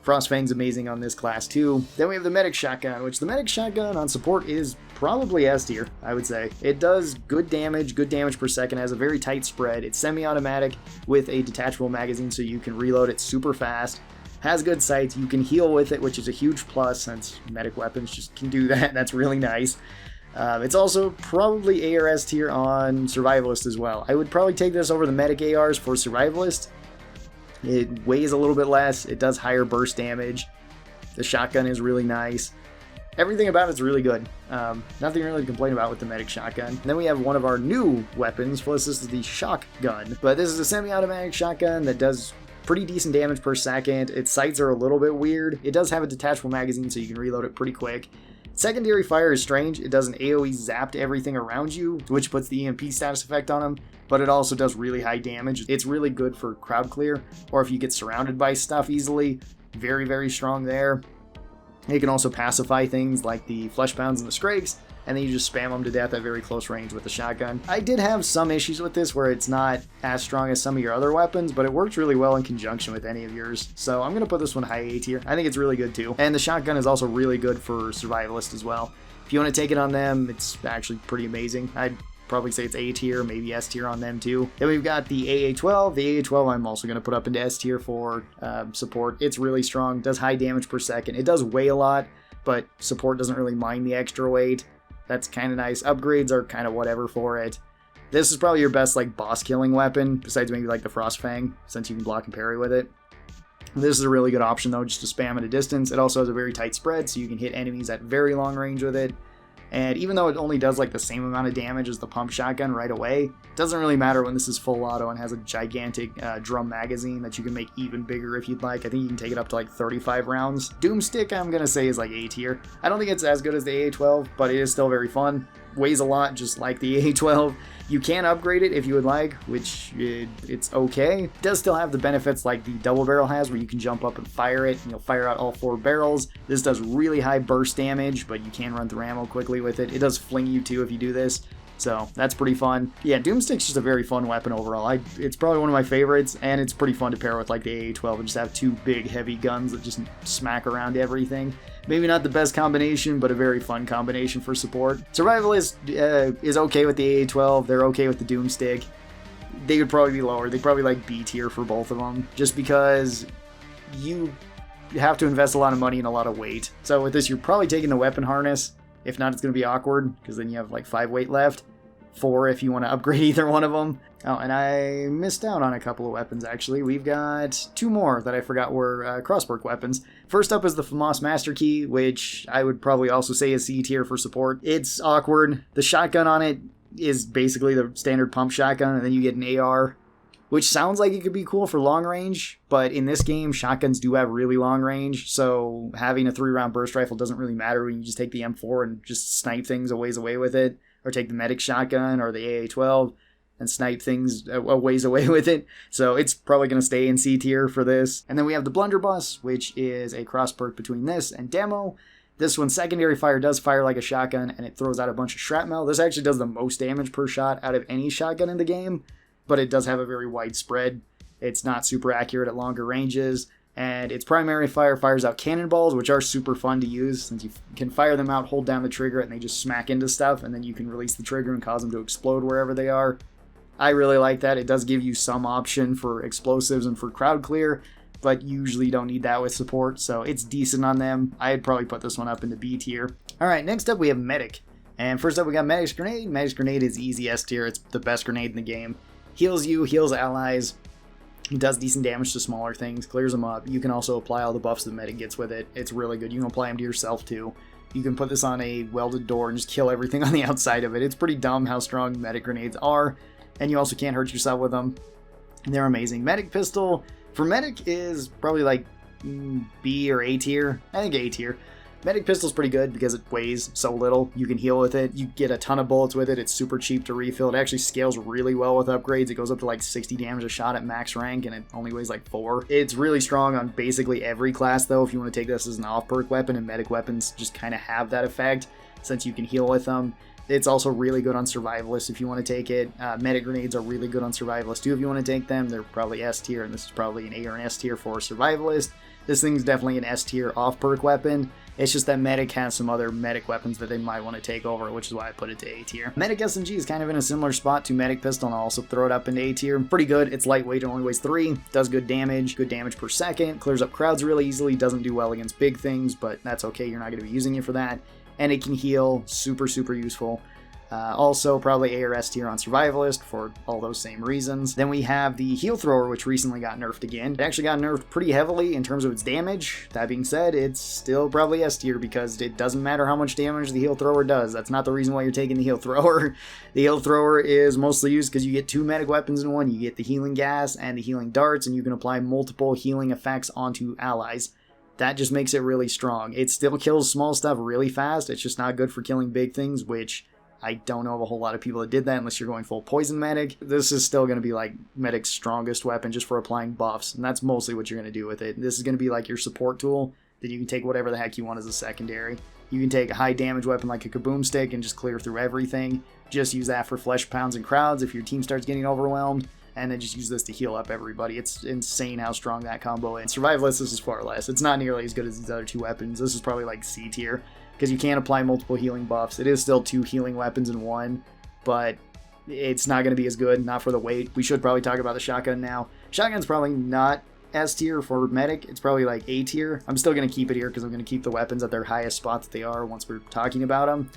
Frostfang's amazing on this class too. Then we have the Medic Shotgun, which the Medic Shotgun on support is probably S tier, I would say. It does good damage per second, has a very tight spread. It's semi-automatic with a detachable magazine, so you can reload it super fast. Has good sights, you can heal with it, which is a huge plus since medic weapons just can do that. That's really nice. It's also probably A or S tier on Survivalist as well. I would probably take this over the medic ARs for Survivalist. It weighs a little bit less, it does higher burst damage. The shotgun is really nice. everything about it's really good. Nothing really to complain about with the medic shotgun. And then we have one of our new weapons. Plus, this is the shotgun. But this is a semi-automatic shotgun that does pretty decent damage per second. Its sights are a little bit weird. It does have a detachable magazine, so you can reload it pretty quick. Secondary fire is strange. It does an AoE zap to everything around you, which puts the EMP status effect on them, but it also does really high damage. It's really good for crowd clear, or if you get surrounded by stuff easily. Very, very strong there. It can also pacify things like the flesh pounds and the scrapes, and then you just spam them to death at very close range with the shotgun. I did have some issues with this where it's not as strong as some of your other weapons, but it works really well in conjunction with any of yours. So I'm going to put this one high A tier. I think it's really good too. And the shotgun is also really good for Survivalist as well. If you want to take it on them, it's actually pretty amazing. I'd probably say it's A tier, maybe S tier on them too. Then we've got the AA-12. The AA-12 I'm also going to put up into S tier for support. It's really strong, does high damage per second. It does weigh a lot, but support doesn't really mind the extra weight. That's kind of nice. Upgrades are kind of whatever for it. This is probably your best like boss killing weapon, besides maybe like the Frostfang, since you can block and parry with it. This is a really good option though, just to spam at a distance. It also has a very tight spread, so you can hit enemies at very long range with it. And even though it only does like the same amount of damage as the pump shotgun right away, it doesn't really matter when this is full auto and has a gigantic drum magazine that you can make even bigger if you'd like. I think you can take it up to like 35 rounds. Doomstick I'm going to say is like A tier. I don't think it's as good as the AA-12, but it is still very fun. Weighs a lot just like the AA-12. You can upgrade it if you would like, which it's okay. It does still have the benefits like the double barrel has, where you can jump up and fire it, and you'll fire out all 4 barrels. This does really high burst damage, but you can run through ammo quickly with it. It does fling you too if you do this, so that's pretty fun. Yeah, Doomstick's just a very fun weapon overall. It's probably one of my favorites, and it's pretty fun to pair with like the AA-12 and just have 2 big heavy guns that just smack around everything. Maybe not the best combination, but a very fun combination for support. Survivalist is okay with the AA-12. They're okay with the Doomstick. They would probably be lower. They'd probably like B tier for both of them, just because you have to invest a lot of money and a lot of weight. So with this, you're probably taking the weapon harness. If not, it's going to be awkward, because then you have like 5 weight left. 4 if you want to upgrade either one of them. Oh, and I missed out on a couple of weapons, actually. We've got 2 more that I forgot were crosswork weapons. First up is the FAMAS Master Key, which I would probably also say is C tier for support. It's awkward. The shotgun on it is basically the standard pump shotgun, and then you get an AR, which sounds like it could be cool for long range, but in this game, shotguns do have really long range, so having a 3-round burst rifle doesn't really matter when you just take the M4 and just snipe things a ways away with it, or take the medic shotgun or the AA-12 and snipe things a ways away with it. So it's probably going to stay in C tier for this. And then we have the Blunderbuss, which is a cross perk between this and Demo. This one, secondary fire, does fire like a shotgun, and it throws out a bunch of shrapnel. This actually does the most damage per shot out of any shotgun in the game, but it does have a very wide spread. It's not super accurate at longer ranges, and its primary fire fires out cannonballs, which are super fun to use, since you can fire them out, hold down the trigger, and they just smack into stuff, and then you can release the trigger and cause them to explode wherever they are. I really like that. It does give you some option for explosives and for crowd clear, but usually you don't need that with support, so it's decent on them. I'd probably put this one up into B tier. Alright, next up we have Medic. And first up we got Medic's Grenade. Medic's Grenade is easy S tier. It's the best grenade in the game. Heals you, heals allies. It does decent damage to smaller things, clears them up. You can also apply all the buffs that Medic gets with it. It's really good. You can apply them to yourself too. You can put this on a welded door and just kill everything on the outside of it. It's pretty dumb how strong Medic Grenades are, and you also can't hurt yourself with them. They're amazing. Medic Pistol, for Medic, is probably like B or A tier. I think A tier. Medic Pistol's pretty good because it weighs so little. You can heal with it. You get a ton of bullets with it. It's super cheap to refill. It actually scales really well with upgrades. It goes up to like 60 damage a shot at max rank, and it only weighs like 4. It's really strong on basically every class, though, if you want to take this as an off-perk weapon, and medic weapons just kind of have that effect, since you can heal with them. It's also really good on Survivalist if you want to take it. Medic Grenades are really good on Survivalist too if you want to take them. They're probably S tier, and this is probably an A or an S tier for Survivalist. This thing's definitely an S tier off-perk weapon. It's just that Medic has some other Medic weapons that they might want to take over, which is why I put it to A tier. Medic SMG is kind of in a similar spot to Medic Pistol, and I'll also throw it up into A tier. Pretty good. It's lightweight, it only weighs 3, does good damage per second, clears up crowds really easily, doesn't do well against big things, but that's okay, you're not going to be using it for that. And it can heal, super useful. Also, probably A or S tier on Survivalist for all those same reasons. Then we have the Heal Thrower, which recently got nerfed again. It actually got nerfed pretty heavily in terms of its damage. That being said, it's still probably S tier because it doesn't matter how much damage the Heal Thrower does. That's not the reason why you're taking the Heal Thrower. The Heal Thrower is mostly used because you get 2 medic weapons in one. You get the healing gas and the healing darts, and you can apply multiple healing effects onto allies. That just makes it really strong. It still kills small stuff really fast. It's just not good for killing big things, which I don't know of a whole lot of people that did that unless you're going full poison medic. This is still going to be like medic's strongest weapon just for applying buffs, and that's mostly what you're going to do with it. This is going to be like your support tool. Then you can take whatever the heck you want as a secondary. You can take a high damage weapon like a Kaboom stick and just clear through everything. Just use that for flesh pounds and crowds if your team starts getting overwhelmed. And then just use this to heal up everybody. It's insane how strong that combo is. Survivalist, this is far less. It's not nearly as good as these other 2 weapons. This is probably like C tier, because you can't apply multiple healing buffs. It is still 2 healing weapons in one, but it's not going to be as good, not for the weight. We should probably talk about the shotgun now. Shotgun's probably not S tier for medic. It's probably like A tier. I'm still going to keep it here because I'm going to keep the weapons at their highest spot that they are once we're talking about them.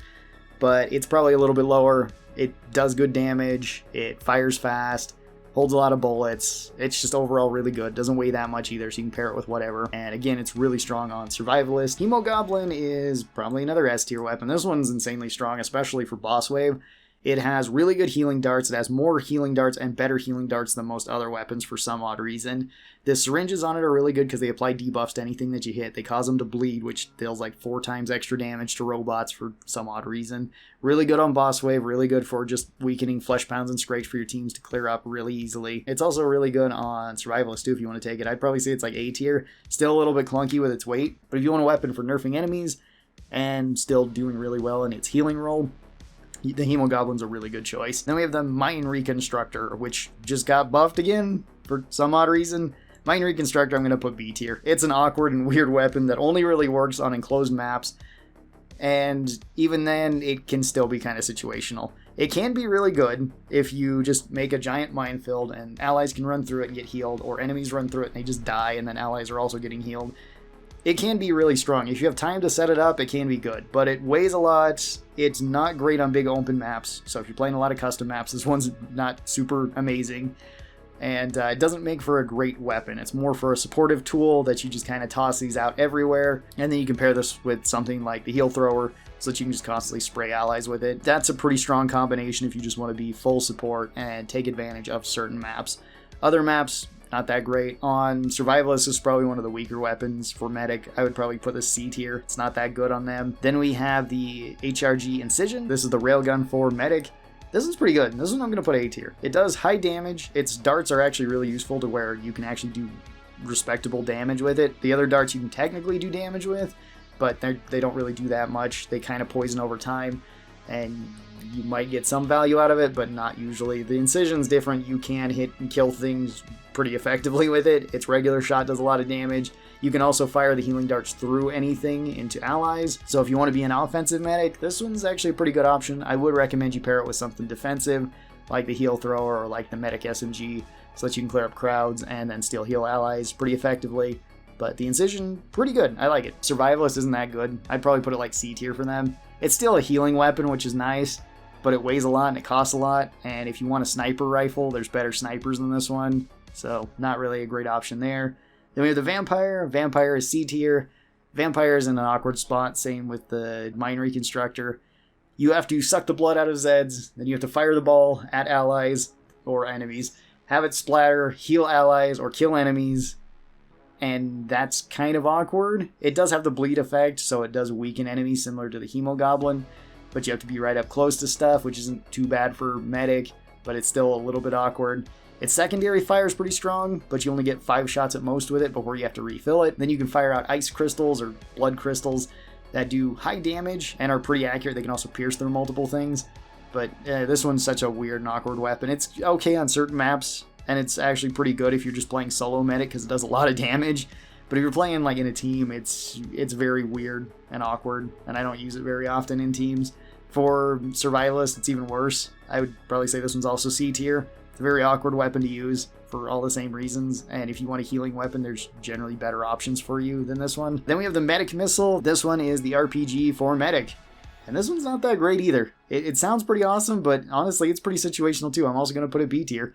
But it's probably a little bit lower. It does good damage. It fires fast. Holds a lot of bullets. It's just overall really good. Doesn't weigh that much either, so you can pair it with whatever. And again, it's really strong on Survivalist. Hemogoblin is probably another S tier weapon. This one's insanely strong, especially for boss wave. It has really good healing darts. It has more healing darts and better healing darts than most other weapons for some odd reason. The syringes on it are really good because they apply debuffs to anything that you hit. They cause them to bleed, which deals like 4 times extra damage to robots for some odd reason. Really good on boss wave, really good for just weakening flesh pounds and scrapes for your teams to clear up really easily. It's also really good on Survivalist too if you want to take it. I'd probably say it's like A tier. Still a little bit clunky with its weight, but if you want a weapon for nerfing enemies and still doing really well in its healing role, the Hemogoblin's a really good choice. Then we have the Mine Reconstructor, which just got buffed again for some odd reason. Mine Reconstructor, I'm going to put B tier. It's an awkward and weird weapon that only really works on enclosed maps, and even then, it can still be kind of situational. It can be really good if you just make a giant minefield and allies can run through it and get healed, or enemies run through it and they just die and then allies are also getting healed. It can be really strong. If you have time to set it up, it can be good, but it weighs a lot. It's not great on big open maps, so if you're playing a lot of custom maps, this one's not super amazing. And it doesn't make for a great weapon. It's more for a supportive tool that you just kind of toss these out everywhere, and then you can pair this with something like the Heal Thrower so that you can just constantly spray allies with it. That's a pretty strong combination if you just want to be full support and take advantage of certain maps. Other maps, not that great. On Survivalist, this is probably one of the weaker weapons for medic. I would probably put this C tier. It's not that good on them. Then we have the HRG Incision. This is the railgun for medic. This is pretty good. This one I'm going to put A tier. It does high damage. Its darts are actually really useful to where you can actually do respectable damage with it. The other darts you can technically do damage with, but they don't really do that much. They kind of poison over time, and you might get some value out of it, but not usually. The Incision's different. You can hit and kill things pretty effectively with it. Its regular shot does a lot of damage. You can also fire the healing darts through anything into allies. So if you want to be an offensive medic, this one's actually a pretty good option. I would recommend you pair it with something defensive, like the Heal Thrower or like the Medic SMG, so that you can clear up crowds and then still heal allies pretty effectively. But the Incision, pretty good. I like it. Survivalist isn't that good. I'd probably put it like C tier for them. It's still a healing weapon, which is nice, but it weighs a lot and it costs a lot. And if you want a sniper rifle, there's better snipers than this one. So not really a great option there. Then we have the Vampire. Vampire is C tier. Vampire is in an awkward spot, same with the Mine Reconstructor. You have to suck the blood out of Zeds, then you have to fire the ball at allies or enemies, have it splatter, heal allies, or kill enemies, and that's kind of awkward. It does have the bleed effect, so it does weaken enemies similar to the Hemogoblin, but you have to be right up close to stuff, which isn't too bad for medic, but it's still a little bit awkward. Its secondary fire is pretty strong, but you only get 5 shots at most with it before you have to refill it. Then you can fire out ice crystals or blood crystals that do high damage and are pretty accurate. They can also pierce through multiple things. But this one's such a weird and awkward weapon. It's okay on certain maps, and it's actually pretty good if you're just playing solo medic because it does a lot of damage. But if you're playing like in a team, it's very weird and awkward, and I don't use it very often in teams. For Survivalist, it's even worse. I would probably say this one's also C tier. It's a very awkward weapon to use for all the same reasons, and if you want a healing weapon, there's generally better options for you than this one. Then we have the Medic Missile. This one is the RPG for medic. And this one's not that great either. It sounds pretty awesome, but honestly, it's pretty situational too. I'm also going to put it B tier.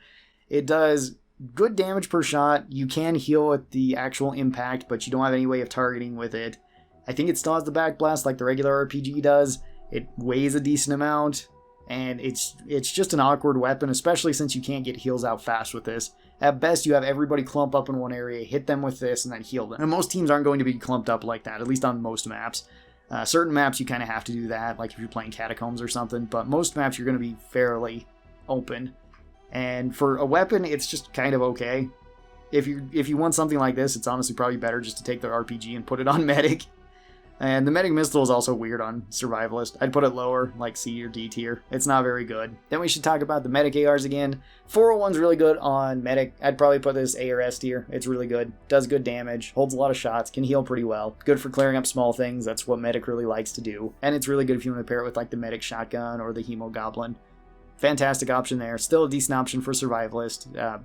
It does good damage per shot. You can heal with the actual impact, but you don't have any way of targeting with it. I think it still has the backblast like the regular RPG does. It weighs a decent amount, and it's just an awkward weapon, especially since you can't get heals out fast with this. At best, you have everybody clump up in one area, hit them with this, and then heal them. And most teams aren't going to be clumped up like that, at least on most maps. Certain maps you kind of have to do that, like if you're playing Catacombs or something, but most maps you're going to be fairly open. And for a weapon, it's just kind of okay. If you want something like this, it's honestly probably better just to take the RPG and put it on Medic. And the Medic Missile is also weird on Survivalist. I'd put it lower, like C or D tier. It's not very good. Then we should talk about the Medic ARs again. 401's really good on Medic. I'd probably put this A or S tier. It's really good. Does good damage. Holds a lot of shots. Can heal pretty well. Good for clearing up small things. That's what Medic really likes to do. And it's really good if you want to pair it with like the Medic Shotgun or the Hemo Goblin. Fantastic option there. Still a decent option for Survivalist.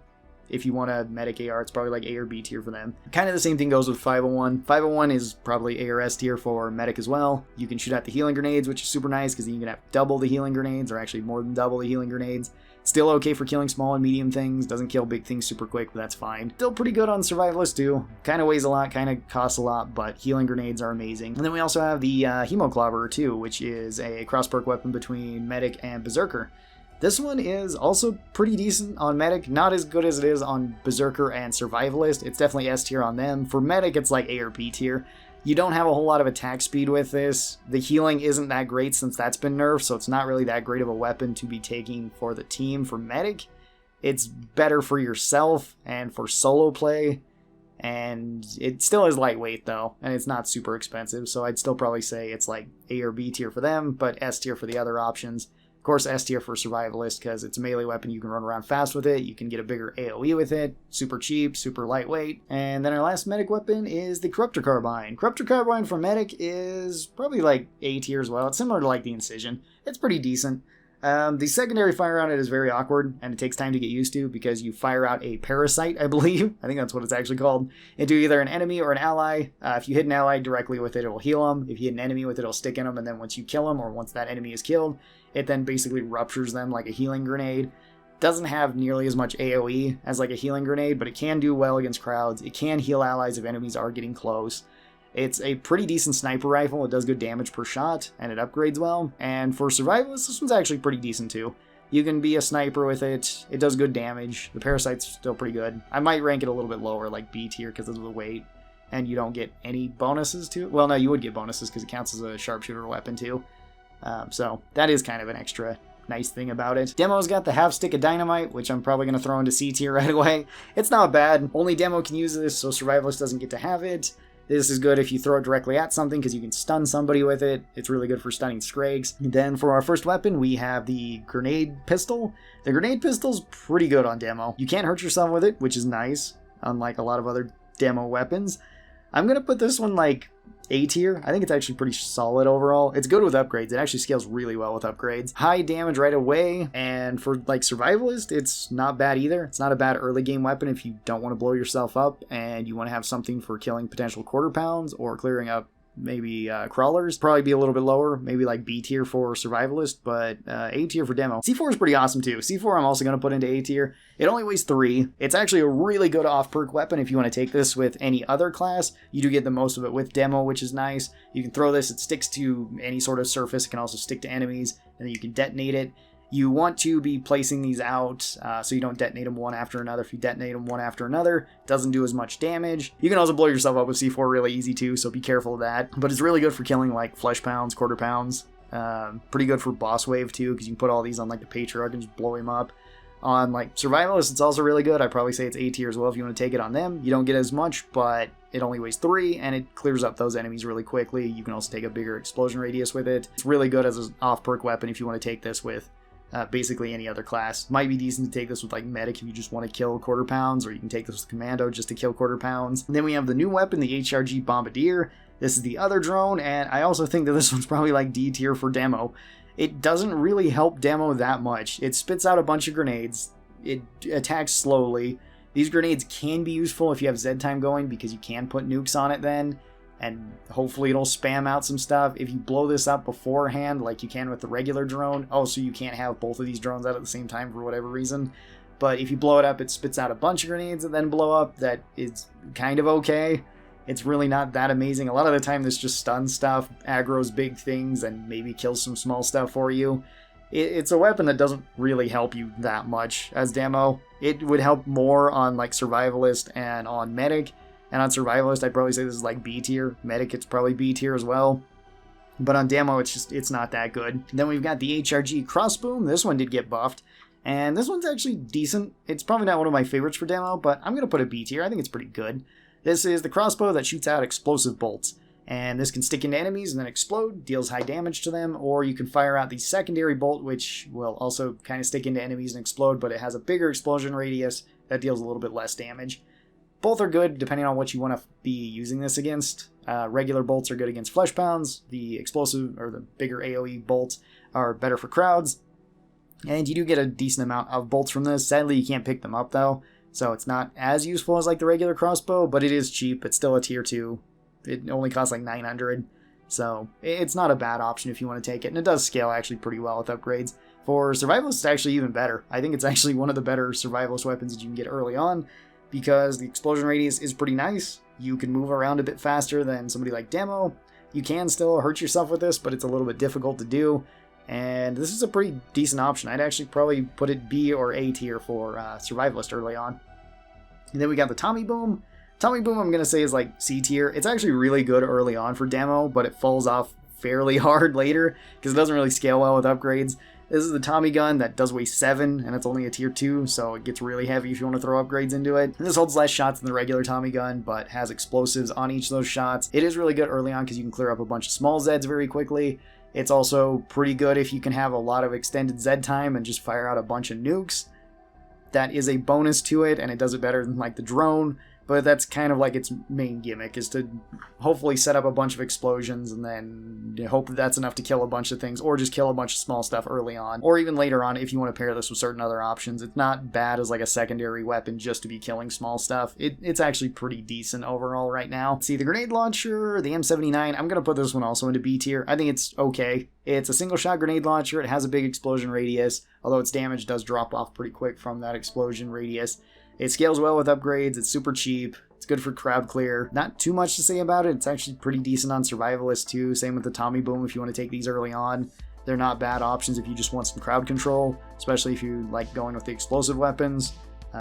If you want a Medic AR, it's probably like A or B tier for them. Kind of the same thing goes with 501. 501 is probably A or S tier for Medic as well. You can shoot out the healing grenades, which is super nice because then you can have double the healing grenades, or actually more than double the healing grenades. Still okay for killing small and medium things. Doesn't kill big things super quick, but that's fine. Still pretty good on Survivalist too. Kind of weighs a lot, kind of costs a lot, but healing grenades are amazing. And then we also have the Hemo Clobberer too, which is a cross-perk weapon between Medic and Berserker. This one is also pretty decent on Medic, not as good as it is on Berserker and Survivalist. It's definitely S tier on them. For Medic, it's like A or B tier. You don't have a whole lot of attack speed with this. The healing isn't that great since that's been nerfed, so it's not really that great of a weapon to be taking for the team. For Medic, it's better for yourself and for solo play, and it still is lightweight though, and it's not super expensive, so I'd still probably say it's like A or B tier for them, but S tier for the other options. Of course, S tier for Survivalist because it's a melee weapon. You can run around fast with it. You can get a bigger AoE with it. Super cheap, super lightweight. And then our last Medic weapon is the Corruptor Carbine. Corruptor Carbine for Medic is probably like A tier as well. It's similar to like the Incision. It's pretty decent. The secondary fire on it is very awkward, and it takes time to get used to because you fire out a parasite, I believe. I think that's what it's actually called. Into either an enemy or an ally. If you hit an ally directly with it, it'll heal them. If you hit an enemy with it, it'll stick in them, and then once you kill them, or once that enemy is killed, it then basically ruptures them like a healing grenade. Doesn't have nearly as much AoE as like a healing grenade, but it can do well against crowds. It can heal allies if enemies are getting close. It's a pretty decent sniper rifle. It does good damage per shot, and it upgrades well. And for Survivalists, this one's actually pretty decent too. You can be a sniper with it. It does good damage. The parasite's still pretty good. I might rank it a little bit lower, like B tier, because of the weight. And you don't get any bonuses to it. Well, no, you would get bonuses because it counts as a sharpshooter weapon too. So that is kind of an extra nice thing about it. Demo's got the half stick of dynamite, which I'm probably going to throw into C tier right away. It's not bad. Only Demo can use this, so Survivalist doesn't get to have it. This is good if you throw it directly at something because you can stun somebody with it. It's really good for stunning Scrags. Then for our first weapon, we have the Grenade Pistol. The Grenade Pistol's pretty good on Demo. You can't hurt yourself with it, which is nice, unlike a lot of other Demo weapons. I'm going to put this one like A tier. I think it's actually pretty solid overall. It's good with upgrades. It actually scales really well with upgrades. High damage right away, and for like Survivalist, it's not bad either. It's not a bad early game weapon if you don't want to blow yourself up and you want to have something for killing potential quarter pounds or clearing up maybe crawlers. Probably be a little bit lower, maybe like B tier for Survivalist, but A tier for Demo. C4 is pretty awesome too. C4 I'm also going to put into A tier. It only weighs 3. It's actually a really good off-perk weapon if you want to take this with any other class. You do get the most of it with Demo, which is nice. You can throw this, it sticks to any sort of surface. It can also stick to enemies, and then you can detonate it. You want to be placing these out so you don't detonate them one after another. If you detonate them one after another, it doesn't do as much damage. You can also blow yourself up with C4 really easy too, so be careful of that. But it's really good for killing like flesh pounds, quarter pounds. Pretty good for boss wave too, because you can put all these on like the Patriarch and just blow him up. On like Survivalist, it's also really good. I'd probably say it's A tier as well if you want to take it on them. You don't get as much, but it only weighs 3, and it clears up those enemies really quickly. You can also take a bigger explosion radius with it. It's really good as an off-perk weapon if you want to take this with basically any other class. Might be decent to take this with like Medic if you just want to kill quarter pounds, or you can take this with Commando just to kill quarter pounds. And then we have the new weapon, the HRG Bombardier. This is the other drone, and I also think that this one's probably like D tier for Demo. It doesn't really help Demo that much. It spits out a bunch of grenades. It attacks slowly. These grenades can be useful if you have Z time going because you can put nukes on it then. and hopefully it'll spam out some stuff. If you blow this up beforehand, like you can with the regular drone, so you can't have both of these drones out at the same time for whatever reason. But if you blow it up, it spits out a bunch of grenades and then blow up. That is kind of okay. It's really not that amazing. A lot of the time this just stuns stuff, aggroes big things, and maybe kills some small stuff for you. It's a weapon that doesn't really help you that much as demo. It would help more on like Survivalist and on Medic. And on Survivalist, I'd probably say this is like B tier. Medic, it's probably B tier as well. But on demo, it's not that good. Then we've got the HRG Crossboom. This one did get buffed. And this one's actually decent. It's probably not one of my favorites for demo, but I'm going to put a B tier. I think it's pretty good. This is the crossbow that shoots out explosive bolts. And this can stick into enemies and then explode, deals high damage to them, or you can fire out the secondary bolt, which will also kind of stick into enemies and explode, but it has a bigger explosion radius that deals a little bit less damage. Both are good depending on what you want to be using this against. Regular bolts are good against flesh pounds. The explosive, or the bigger AoE bolts, are better for crowds. And you do get a decent amount of bolts from this. Sadly, you can't pick them up though, so it's not as useful as like the regular crossbow, but it is cheap. It's still a tier 2. It only costs like 900, so it's not a bad option if you want to take it, and it does scale actually pretty well with upgrades. For Survivalist, it's actually even better. I think it's actually one of the better Survivalist weapons that you can get early on, because the explosion radius is pretty nice. You can move around a bit faster than somebody like Demo. You can still hurt yourself with this, but it's a little bit difficult to do, and this is a pretty decent option. I'd actually probably put it B or A tier for Survivalist early on. And then we got the Tommy Boom. Tommy Boom, I'm going to say, is like C tier. It's actually really good early on for demo, but it falls off fairly hard later because it doesn't really scale well with upgrades. This is the Tommy gun that does weigh 7, and it's only a tier 2, so it gets really heavy if you want to throw upgrades into it. And this holds less shots than the regular Tommy gun, but has explosives on each of those shots. It is really good early on because you can clear up a bunch of small Zeds very quickly. It's also pretty good if you can have a lot of extended Zed time and just fire out a bunch of nukes. That is a bonus to it, and it does it better than like the drone. But that's kind of like its main gimmick, is to hopefully set up a bunch of explosions and then hope that that's enough to kill a bunch of things, or just kill a bunch of small stuff early on, or even later on if you want to pair this with certain other options. It's not bad as like a secondary weapon just to be killing small stuff. It's actually pretty decent overall right now. See, the grenade launcher, the M79, I'm going to put this one also into B tier. I think it's okay. It's a single shot grenade launcher. It has a big explosion radius, although its damage does drop off pretty quick from that explosion radius. It scales well with upgrades, it's super cheap, it's good for crowd clear. Not too much to say about it, it's actually pretty decent on Survivalist too. Same with the Tommy Boom if you want to take these early on. They're not bad options if you just want some crowd control, especially if you like going with the explosive weapons.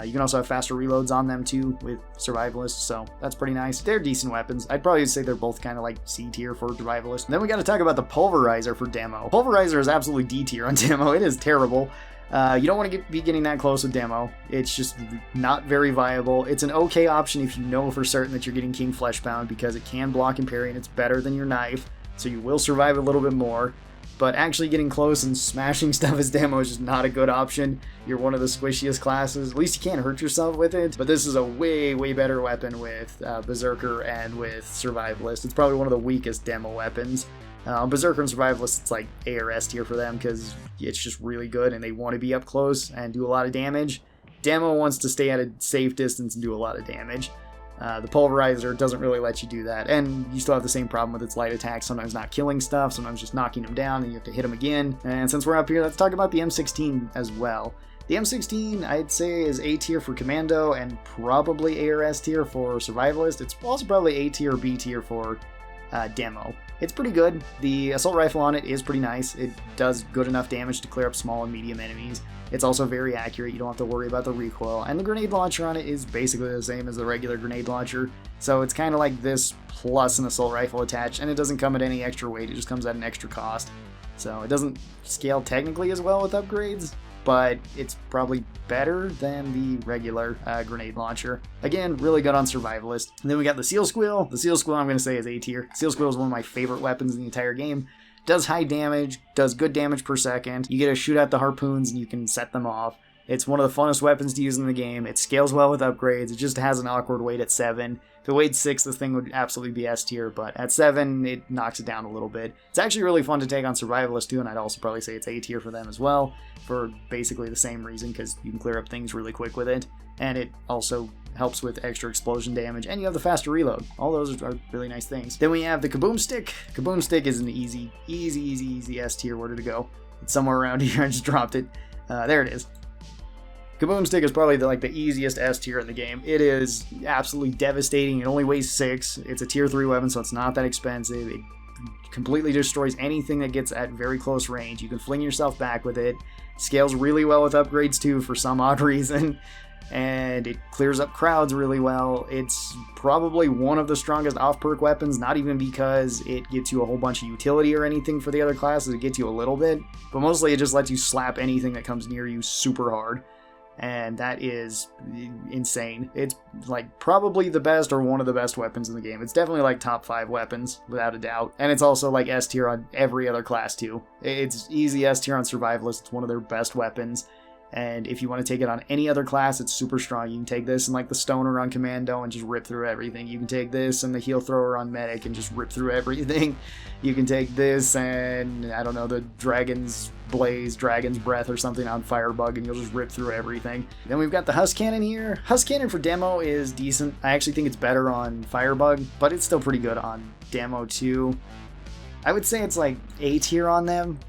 You can also have faster reloads on them too with Survivalist, so that's pretty nice. They're decent weapons. I'd probably say they're both kind of like C tier for Survivalist. And then we got to talk about the Pulverizer for demo. Pulverizer is absolutely D tier on demo. It is terrible. You don't want to be getting that close with demo. It's just not very viable. It's an okay option if you know for certain that you're getting King Fleshbound, because it can block and parry and it's better than your knife, so you will survive a little bit more. But actually getting close and smashing stuff as demo is just not a good option. You're one of the squishiest classes. At least you can't hurt yourself with it. But this is a way, way better weapon with Berserker and with Survivalist. It's probably one of the weakest demo weapons. Berserker and Survivalist, it's like A or S tier for them because it's just really good and they want to be up close and do a lot of damage. Demo wants to stay at a safe distance and do a lot of damage. The Pulverizer doesn't really let you do that, and you still have the same problem with its light attack, sometimes not killing stuff, sometimes just knocking them down and you have to hit them again. And since we're up here, let's talk about the M16 as well. The M16, I'd say, is A tier for Commando and probably A or S tier for Survivalist. It's also probably A tier or B tier for demo. It's pretty good. The assault rifle on it is pretty nice. It does good enough damage to clear up small and medium enemies. It's also very accurate. You don't have to worry about the recoil. And the grenade launcher on it is basically the same as the regular grenade launcher. So it's kind of like this plus an assault rifle attached, and it doesn't come at any extra weight. It just comes at an extra cost. So it doesn't scale technically as well with upgrades, but it's probably better than the regular grenade launcher. Again, really good on Survivalist. And then we got the Seal Squeal. The Seal Squeal I'm going to say is A tier. Seal Squeal is one of my favorite weapons in the entire game. Does high damage, does good damage per second. You get to shoot out the harpoons and you can set them off. It's one of the funnest weapons to use in the game. It scales well with upgrades. It just has an awkward weight at 7. If it weighed 6, the thing would absolutely be S tier, but at 7, it knocks it down a little bit. It's actually really fun to take on Survivalist too, and I'd also probably say it's A tier for them as well, for basically the same reason, because you can clear up things really quick with it, and it also helps with extra explosion damage, and you have the faster reload. All those are really nice things. Then we have the Kaboom Stick. Kaboom Stick is an easy S tier. Where did it go? It's somewhere around here. I just dropped it. There it is. Kaboom Stick is probably the easiest S tier in the game. It is absolutely devastating. It only weighs 6. It's a tier 3 weapon, so it's not that expensive. It completely destroys anything that gets at very close range. You can fling yourself back with it. Scales really well with upgrades too for some odd reason. And it clears up crowds really well. It's probably one of the strongest off-perk weapons, not even because it gets you a whole bunch of utility or anything for the other classes. It gets you a little bit, but mostly it just lets you slap anything that comes near you super hard. And that is insane. It's probably the best or one of the best weapons in the game. It's definitely top 5 weapons without a doubt. And it's also S tier on every other class too. It's easy S tier on Survivalist. It's one of their best weapons. And if you want to take it on any other class, it's super strong. You can take this and the Stoner on Commando and just rip through everything. You can take this and the Heal Thrower on Medic and just rip through everything. You can take this and, I don't know, the Dragon's Blaze, Dragon's Breath or something on Firebug, and you'll just rip through everything. Then we've got the Husk Cannon here. Husk Cannon for demo is decent. I actually think it's better on Firebug, but it's still pretty good on demo too. I would say it's A tier on them,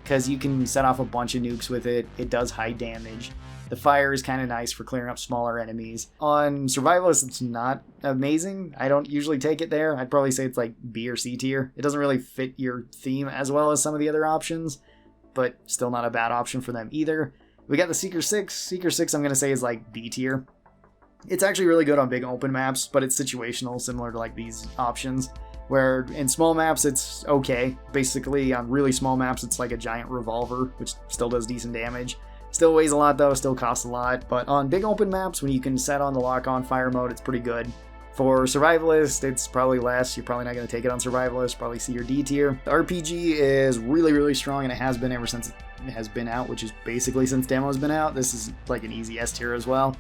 because you can set off a bunch of nukes with it. It does high damage. The fire is kind of nice for clearing up smaller enemies. On Survivalist, it's not amazing. I don't usually take it there. I'd probably say it's B or C tier. It doesn't really fit your theme as well as some of the other options, but still not a bad option for them either. We got the Seeker 6. Seeker 6 I'm going to say is B tier. It's actually really good on big open maps, but it's situational, similar to these options. Where in small maps it's okay. Basically on really small maps it's a giant revolver, which still does decent damage. Still weighs a lot though, still costs a lot. But on big open maps, when you can set on the lock-on fire mode, it's pretty good. For Survivalist, it's probably less. You're probably not going to take it on Survivalist, probably C or D tier. The RPG is really strong, and it has been ever since it has been out, which is basically since demo's been out. This is an easy S tier as well.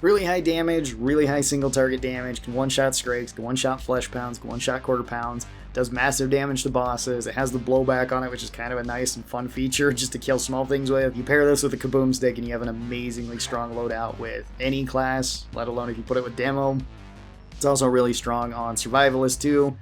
Really high damage, really high single target damage, can one-shot scrapes, can one-shot flesh pounds, can one-shot quarter pounds, does massive damage to bosses. It has the blowback on it, which is kind of a nice and fun feature just to kill small things with. You pair this with a Kaboom Stick and you have an amazingly strong loadout with any class, let alone if you put it with demo. It's also really strong on Survivalist too.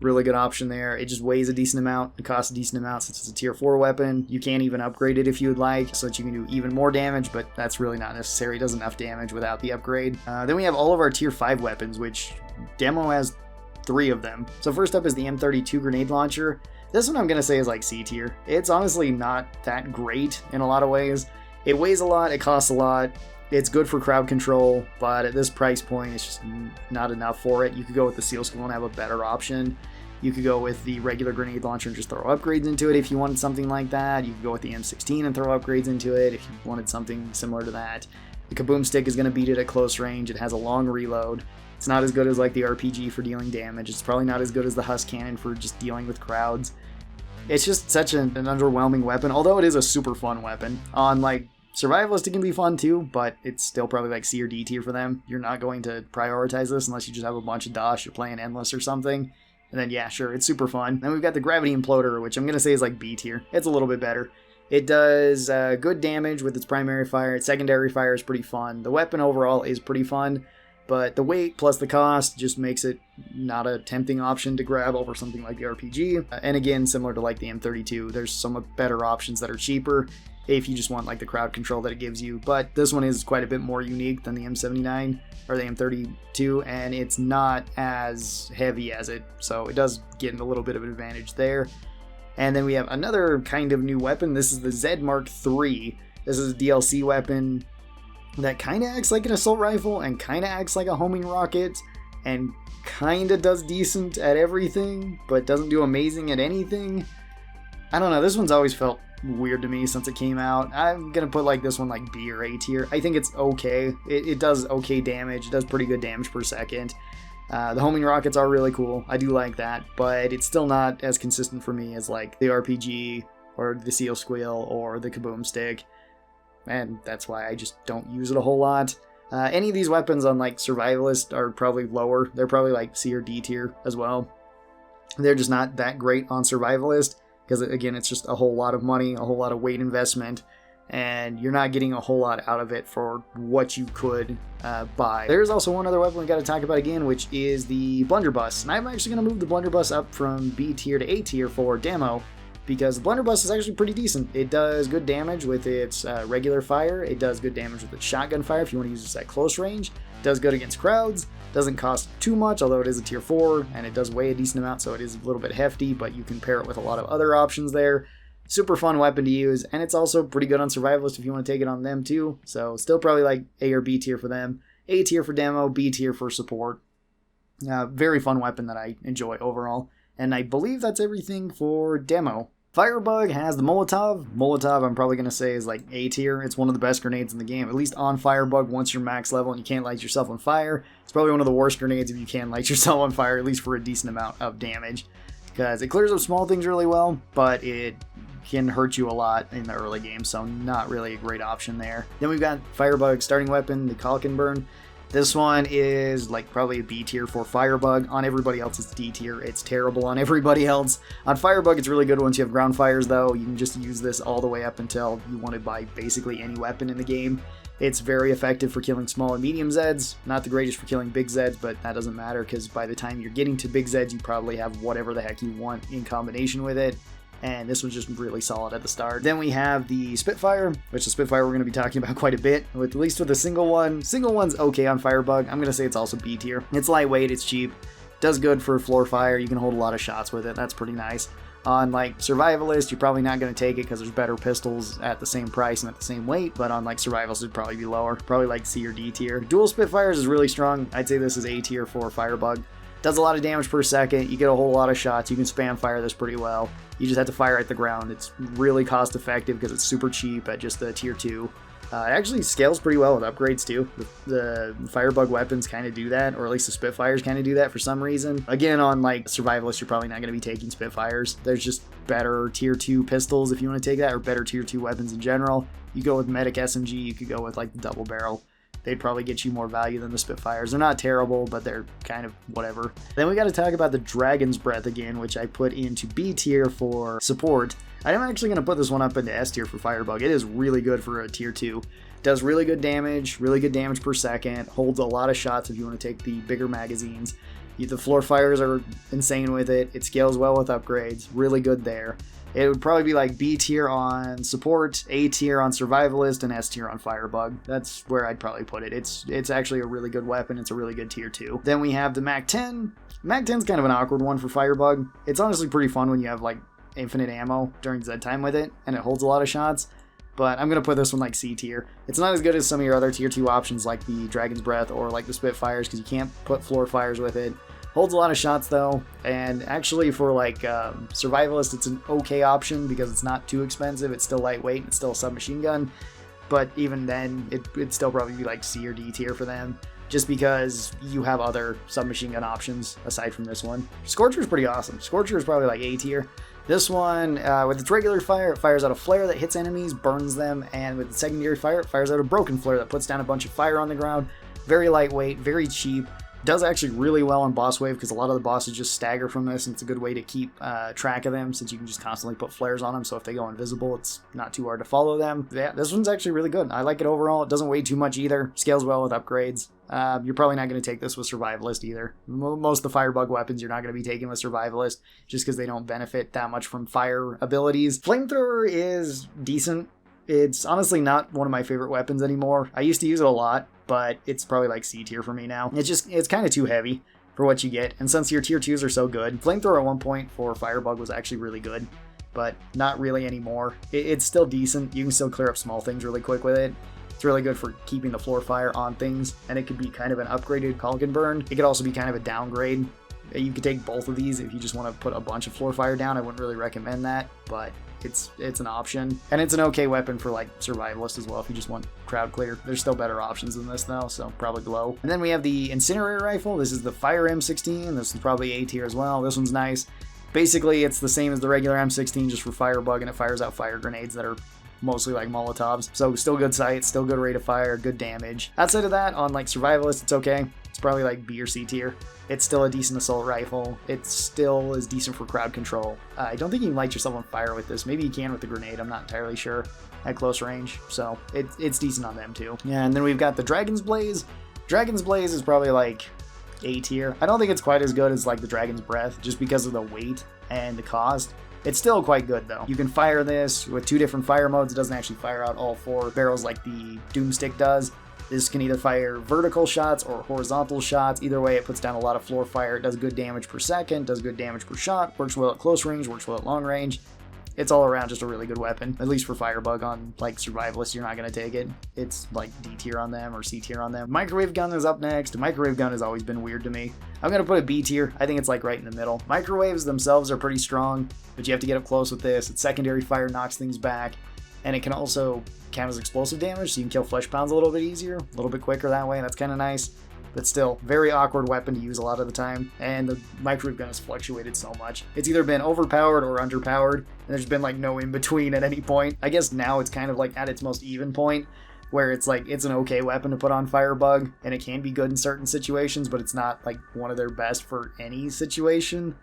Really good option there. It just weighs a decent amount. It costs a decent amount since it's a tier 4 weapon. You can even upgrade it if you would like, so that you can do even more damage, but that's really not necessary. It does enough damage without the upgrade. Then we have all of our tier 5 weapons, which demo has 3 of them. So first up is the M32 grenade launcher. This one I'm going to say is C tier. It's honestly not that great in a lot of ways. It weighs a lot, it costs a lot. It's good for crowd control, but at this price point, it's just not enough for it. You could go with the Seal Skull and have a better option. You could go with the regular grenade launcher and just throw upgrades into it if you wanted something like that. You could go with the M16 and throw upgrades into it if you wanted something similar to that. The Kaboom Stick is going to beat it at close range. It has a long reload. It's not as good as the RPG for dealing damage. It's probably not as good as the Husk Cannon for just dealing with crowds. It's just such an underwhelming weapon, although it is a super fun weapon. On Survivalist, it can be fun too, but it's still probably C or D tier for them. You're not going to prioritize this unless you just have a bunch of DOS, you're playing Endless or something. And then yeah, sure, it's super fun. Then we've got the Gravity Imploder, which I'm going to say is B tier. It's a little bit better. It does good damage with its primary fire. Its secondary fire is pretty fun. The weapon overall is pretty fun, but the weight plus the cost just makes it not a tempting option to grab over something like the RPG. And again, similar to the M32, there's some better options that are cheaper if you just want the crowd control that it gives you. But this one is quite a bit more unique than the M79 or the M32, and it's not as heavy as it, so it does get a little bit of an advantage there. And then we have another kind of new weapon. This is the Z Mark III. This is a DLC weapon that kind of acts like an assault rifle and kind of acts like a homing rocket and kind of does decent at everything, but doesn't do amazing at anything. I don't know, this one's always felt weird to me since it came out. I'm gonna put this one B or A tier. I think it's okay. It does okay damage. It does pretty good damage per second. The homing rockets are really cool. I do like that, but it's still not as consistent for me as the RPG or the Seal Squeal or the Kaboom Stick, and that's why I just don't use it a whole lot. Any of these weapons on Survivalist are probably lower. They're probably C or D tier as well. They're just not that great on Survivalist, because again, it's just a whole lot of money, a whole lot of weight investment, and you're not getting a whole lot out of it for what you could buy. There's also one other weapon we got to talk about again, which is the blunderbuss, and I'm actually going to move the blunderbuss up from B tier to A tier for demo, because the blunderbuss is actually pretty decent. It does good damage with its regular fire, it does good damage with its shotgun fire if you want to use this at close range, it does good against crowds, doesn't cost too much, although it is a tier 4, and it does weigh a decent amount, so it is a little bit hefty, but you can pair it with a lot of other options there. Super fun weapon to use, and it's also pretty good on Survivalist if you want to take it on them too, so still probably like A or B tier for them. A tier for demo, B tier for support. Very fun weapon that I enjoy overall, and I believe that's everything for demo. Firebug has the Molotov. Molotov, I'm probably going to say, is like A tier. It's one of the best grenades in the game, at least on Firebug once you're max level and you can't light yourself on fire. It's probably one of the worst grenades if you can light yourself on fire, at least for a decent amount of damage, because it clears up small things really well, but it can hurt you a lot in the early game, so not really a great option there. Then we've got Firebug starting weapon, the Calkin Burn. This one is like probably a B tier for Firebug. On everybody else, it's D tier. It's terrible on everybody else. On Firebug, it's really good once you have ground fires, though. You can just use this all the way up until you want to buy basically any weapon in the game. It's very effective for killing small and medium Zeds. Not the greatest for killing big Zeds, but that doesn't matter because by the time you're getting to big Zeds, you probably have whatever the heck you want in combination with it. And this one's just really solid at the start. Then we have the Spitfire, which the Spitfire we're going to be talking about quite a bit, at least with a single one. Single one's okay on Firebug. I'm going to say it's also B tier. It's lightweight, it's cheap, does good for floor fire. You can hold a lot of shots with it. That's pretty nice. On like Survivalist, you're probably not going to take it because there's better pistols at the same price and at the same weight, but on like Survivalist, it'd probably be lower. Probably like C or D tier. Dual Spitfires is really strong. I'd say this is A tier for Firebug. Does a lot of damage per second. You get a whole lot of shots. You can spam fire this pretty well. You just have to fire at the ground. It's really cost effective because it's super cheap at just the tier 2. It actually scales pretty well with upgrades too. The Firebug weapons kind of do that, or at least the Spitfires kind of do that for some reason. Again, on like Survivalist, you're probably not going to be taking Spitfires. There's just better tier 2 pistols if you want to take that, or better tier 2 weapons in general. You go with Medic SMG, you could go with like the double barrel. They'd probably get you more value than the Spitfires. They're not terrible, but they're kind of whatever. Then we got to talk about the Dragon's Breath again, which I put into B tier for support. I am actually going to put this one up into S tier for Firebug. It is really good for a tier 2. Does really good damage per second, holds a lot of shots if you want to take the bigger magazines. The floor fires are insane with it. It scales well with upgrades. Really good there. It would probably be like B tier on support, A tier on Survivalist, and S tier on Firebug. That's where I'd probably put it. It's actually a really good weapon. It's a really good tier 2. Then we have the Mac-10. Mac-10's kind of an awkward one for Firebug. It's honestly pretty fun when you have like infinite ammo during Z time with it, and it holds a lot of shots. But I'm going to put this one like C tier. It's not as good as some of your other tier 2 options like the Dragon's Breath or like the Spitfires because you can't put floor fires with it. Holds a lot of shots though, and actually for like Survivalist, it's an okay option because it's not too expensive. It's still lightweight, and it's still a submachine gun, but even then, it'd still probably be like C or D tier for them, just because you have other submachine gun options aside from this one. Scorcher is pretty awesome. Scorcher is probably like A tier. This one, with its regular fire, it fires out a flare that hits enemies, burns them, and with the secondary fire, it fires out a broken flare that puts down a bunch of fire on the ground. Very lightweight, very cheap. Does actually really well on boss wave because a lot of the bosses just stagger from this, and it's a good way to keep track of them since you can just constantly put flares on them, so if they go invisible, it's not too hard to follow them. Yeah, this one's actually really good. I like it overall. It doesn't weigh too much either. Scales well with upgrades. You're probably not going to take this with Survivalist either. Most of the Firebug weapons you're not going to be taking with Survivalist just because they don't benefit that much from fire abilities. Flamethrower is decent. It's honestly not one of my favorite weapons anymore. I used to use it a lot, but it's probably like C tier for me now. It's kind of too heavy for what you get, and since your tier 2s are so good, Flamethrower at one point for Firebug was actually really good, but not really anymore. It's still decent. You can still clear up small things really quick with it. It's really good for keeping the floor fire on things, and it could be kind of an upgraded Calkin Burn. It could also be kind of a downgrade. You could take both of these if you just want to put a bunch of floor fire down. I wouldn't really recommend that, but it's an option, and it's an okay weapon for like Survivalist as well if you just want crowd clear. There's still better options than this though, so probably glow. And then we have the Incinerator Rifle. This is the Fire M16. This is probably A tier as well. This one's nice. Basically, it's the same as the regular M16 just for Firebug, and it fires out fire grenades that are mostly like Molotovs. So still good sight, still good rate of fire, good damage. Outside of that, on like Survivalist, it's okay. It's probably like B or C tier. It's still a decent assault rifle. It still is decent for crowd control. I don't think you can light yourself on fire with this. Maybe you can with the grenade. I'm not entirely sure at close range. So it's decent on them too. Yeah, and then we've got the Dragon's Blaze. Dragon's Blaze is probably like A tier. I don't think it's quite as good as like the Dragon's Breath just because of the weight and the cost. It's still quite good though. You can fire this with 2 different fire modes. It doesn't actually fire out all 4 barrels like the Doomstick does. This can either fire vertical shots or horizontal shots. Either way, it puts down a lot of floor fire. It does good damage per second, does good damage per shot, works well at close range, works well at long range. It's all around just a really good weapon. At least for Firebug on like Survivalist, you're not going to take it. It's like D tier on them or C tier on them. Microwave gun is up next. Microwave gun has always been weird to me. I'm going to put a B tier. I think it's like right in the middle. Microwaves themselves are pretty strong, but you have to get up close with this. Its secondary fire knocks things back, and it can also count as explosive damage, so you can kill flesh pounds a little bit easier, a little bit quicker that way. That's kind of nice. But still, very awkward weapon to use a lot of the time, and the microwave gun has fluctuated so much. It's either been overpowered or underpowered, and there's been like no in between at any point. I guess now it's kind of like at its most even point, where it's like it's an okay weapon to put on Firebug, and it can be good in certain situations, but it's not like one of their best for any situation,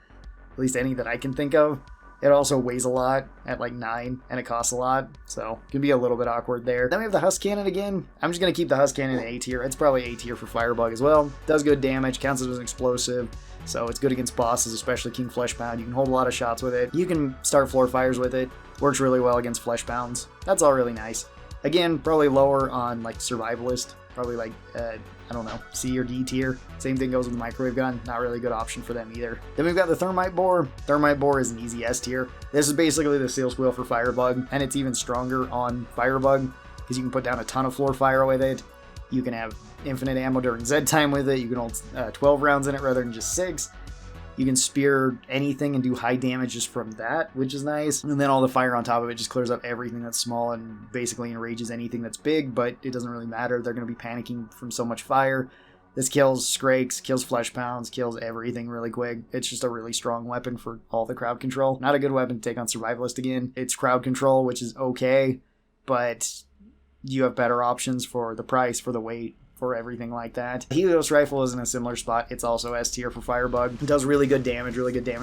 at least any that I can think of. It also weighs a lot at like 9, and it costs a lot, so it can be a little bit awkward there. Then we have the Husk Cannon again. I'm just going to keep the Husk Cannon in A tier. It's probably A tier for Firebug as well. Does good damage, counts as an explosive, so it's good against bosses, especially King Fleshpound. You can hold a lot of shots with it. You can start floor fires with it. Works really well against Fleshpounds. That's all really nice. Again, probably lower on like Survivalist. Probably like, I don't know, C or D tier. Same thing goes with the microwave gun. Not really a good option for them either. Then we've got the Thermite Bore. Thermite Bore is an easy S tier. This is basically the seal squeal for Firebug, and it's even stronger on Firebug because you can put down a ton of floor fire with it. You can have infinite ammo during Z time with it. You can hold 12 rounds in it rather than just 6. You can spear anything and do high damage just from that, which is nice. And then all the fire on top of it just clears up everything that's small and basically enrages anything that's big, but it doesn't really matter. They're going to be panicking from so much fire. This kills Skrakes, kills Flesh Pounds, kills everything really quick. It's just a really strong weapon for all the crowd control. Not a good weapon to take on Survivalist again. It's crowd control, which is okay, but you have better options for the price, for the weight, for everything like that. Helios Rifle is in a similar spot. It's also S tier for Firebug. It does really good damage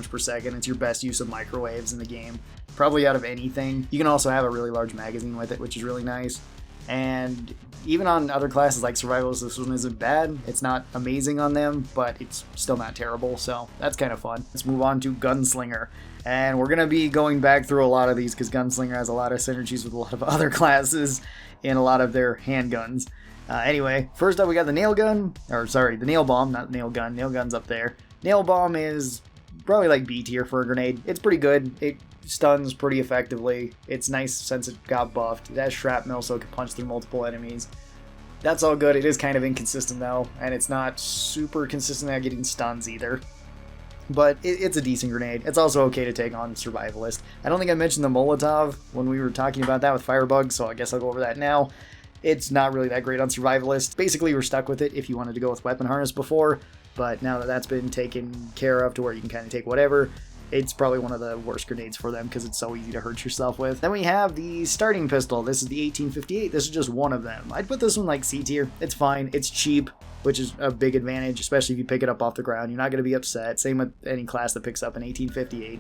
per second. It's your best use of microwaves in the game, probably out of anything. You can also have a really large magazine with it, which is really nice. And even on other classes like Survivalist, this one isn't bad. It's not amazing on them, but it's still not terrible, so that's kind of fun. Let's move on to Gunslinger. And we're going to be going back through a lot of these because Gunslinger has a lot of synergies with a lot of other classes in a lot of their handguns. Anyway, first up we got the nail gun, or sorry, the nail bomb, not nail gun. Nail gun's up there. Nail bomb is probably like B tier for a grenade. It's pretty good. It stuns pretty effectively. It's nice since it got buffed. It has shrapnel, so it can punch through multiple enemies. That's all good. It is kind of inconsistent though, and it's not super consistent at getting stuns either. But it's a decent grenade. It's also okay to take on Survivalist. I don't think I mentioned the Molotov when we were talking about that with Firebug, so I guess I'll go over that now. It's not really that great on Survivalist. Basically, we're stuck with it if you wanted to go with Weapon Harness before, but now that that's been taken care of to where you can kind of take whatever, it's probably one of the worst grenades for them because it's so easy to hurt yourself with. Then we have the starting pistol. This is the 1858. This is just one of them. I'd put this one like C tier. It's fine. It's cheap, which is a big advantage, especially if you pick it up off the ground. You're not going to be upset. Same with any class that picks up an 1858.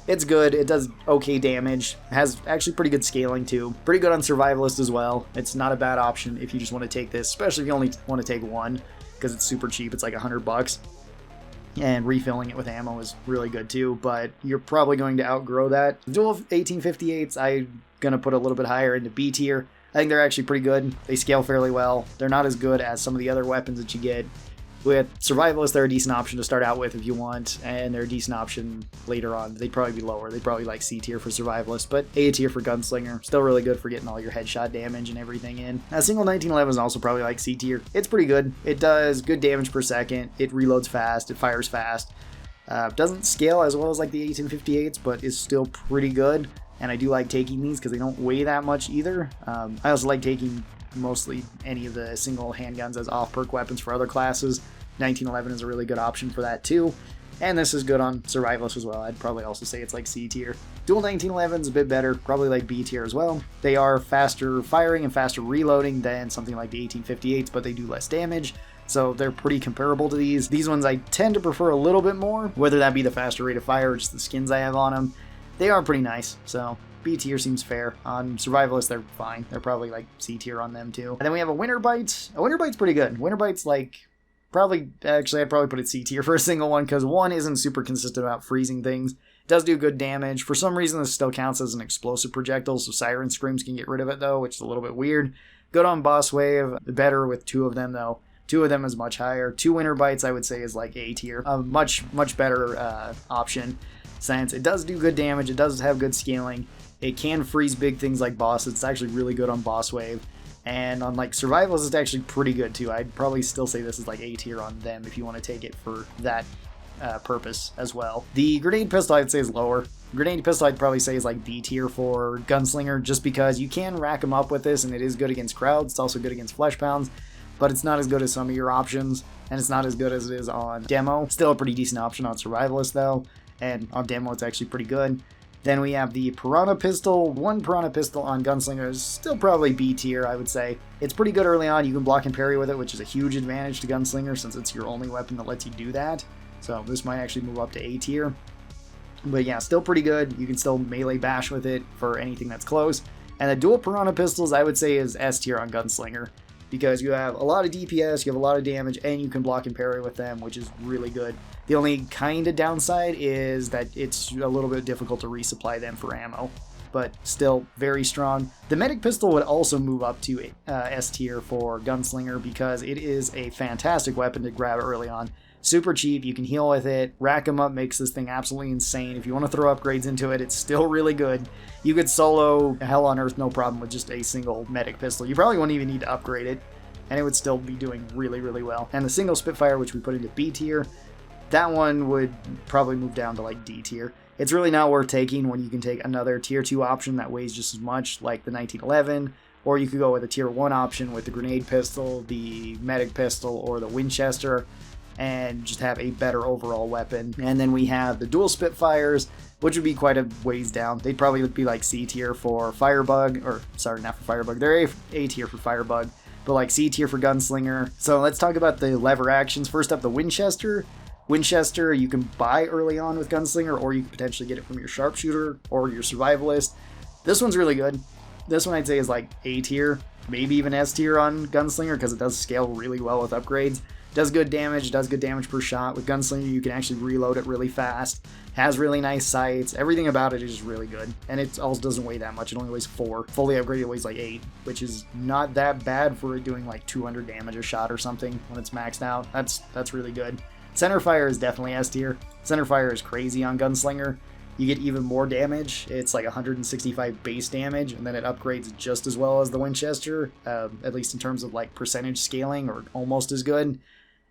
It's good. It does okay damage. It has actually pretty good scaling too. Pretty good on Survivalist as well. It's not a bad option if you just want to take this, especially if you only want to take one because it's super cheap. It's like $100. And refilling it with ammo is really good too, but you're probably going to outgrow that. Dual 1858s, I'm going to put a little bit higher into B tier. I think they're actually pretty good. They scale fairly well. They're not as good as some of the other weapons that you get. With Survivalist, they're a decent option to start out with if you want, and they're a decent option later on. They'd probably be lower. They'd probably like C tier for Survivalist, but A tier for Gunslinger. Still really good for getting all your headshot damage and everything in. A single 1911 is also probably like C tier. It's pretty good. It does good damage per second. It reloads fast. It fires fast. Doesn't scale as well as like the 1858s, but is still pretty good. And I do like taking these because they don't weigh that much either. I also like taking mostly any of the single handguns as off-perk weapons for other classes. 1911 is a really good option for that too. And this is good on Survivalist as well. I'd probably also say it's like C tier. Dual 1911 is a bit better, probably like B tier as well. They are faster firing and faster reloading than something like the 1858s, but they do less damage. So they're pretty comparable to these. These ones I tend to prefer a little bit more, whether that be the faster rate of fire or just the skins I have on them. They are pretty nice, so B tier seems fair. On Survivalist, they're fine. They're probably like C tier on them too. And then we have a Winter Bite. A Winter Bite's pretty good. Winter Bite's like, actually I'd probably put it C tier for a single one, because one isn't super consistent about freezing things. It does do good damage. For some reason, this still counts as an explosive projectile, so Siren Screams can get rid of it though, which is a little bit weird. Good on boss wave, better with 2 of them though. 2 of them is much higher. 2 Winter Bites I would say is like A tier. A much better option, since it does do good damage, it does have good scaling. It can freeze big things like bosses. It's actually really good on boss wave. And on like Survivalist, it's actually pretty good too. I'd probably still say this is like A tier on them if you want to take it for that purpose as well. The Grenade Pistol I'd say is lower. Grenade Pistol I'd probably say is like D tier for Gunslinger, just because you can rack them up with this and it is good against crowds. It's also good against flesh pounds, but it's not as good as some of your options, and it's not as good as it is on Demo. Still a pretty decent option on Survivalist though, and on Demo it's actually pretty good. Then we have the Piranha Pistol. 1 Piranha Pistol on Gunslinger is still probably B tier, I would say. It's pretty good early on. You can block and parry with it, which is a huge advantage to Gunslinger since it's your only weapon that lets you do that. So this might actually move up to A tier. But yeah, still pretty good. You can still melee bash with it for anything that's close. And the dual Piranha Pistols, I would say, is S tier on Gunslinger, because you have a lot of DPS, you have a lot of damage, and you can block and parry with them, which is really good. The only kind of downside is that it's a little bit difficult to resupply them for ammo, but still very strong. The Medic Pistol would also move up to S tier for Gunslinger, because it is a fantastic weapon to grab early on. Super cheap, you can heal with it. Rack 'em up makes this thing absolutely insane. If you want to throw upgrades into it, it's still really good. You could solo Hell on Earth no problem with just a single Medic Pistol. You probably won't even need to upgrade it, and it would still be doing really, really well. And the single Spitfire, which we put into B tier, that one would probably move down to like D tier. It's really not worth taking when you can take another tier 2 option that weighs just as much, like the 1911, or you could go with a tier 1 option with the Grenade Pistol, the Medic Pistol, or the Winchester, and just have a better overall weapon. And then we have the dual Spitfires, which would be quite a ways down. They'd probably be like C tier for Firebug, or sorry, not for Firebug, they're A tier for Firebug, but like C tier for Gunslinger. So let's talk about the lever actions. First up, the Winchester. Winchester you can buy early on with Gunslinger, or you can potentially get it from your Sharpshooter or your Survivalist. This one's really good. This one I'd say is like A tier, maybe even S tier on Gunslinger, because it does scale really well with upgrades. Does good damage per shot. With Gunslinger, you can actually reload it really fast. Has really nice sights. Everything about it is just really good. And it also doesn't weigh that much. It only weighs 4. Fully upgraded, it weighs like 8, which is not that bad for it doing like 200 damage a shot or something when it's maxed out. That's really good. Centerfire is definitely S tier. Centerfire is crazy on Gunslinger. You get even more damage. It's like 165 base damage, and then it upgrades just as well as the Winchester, at least in terms of like percentage scaling, or almost as good.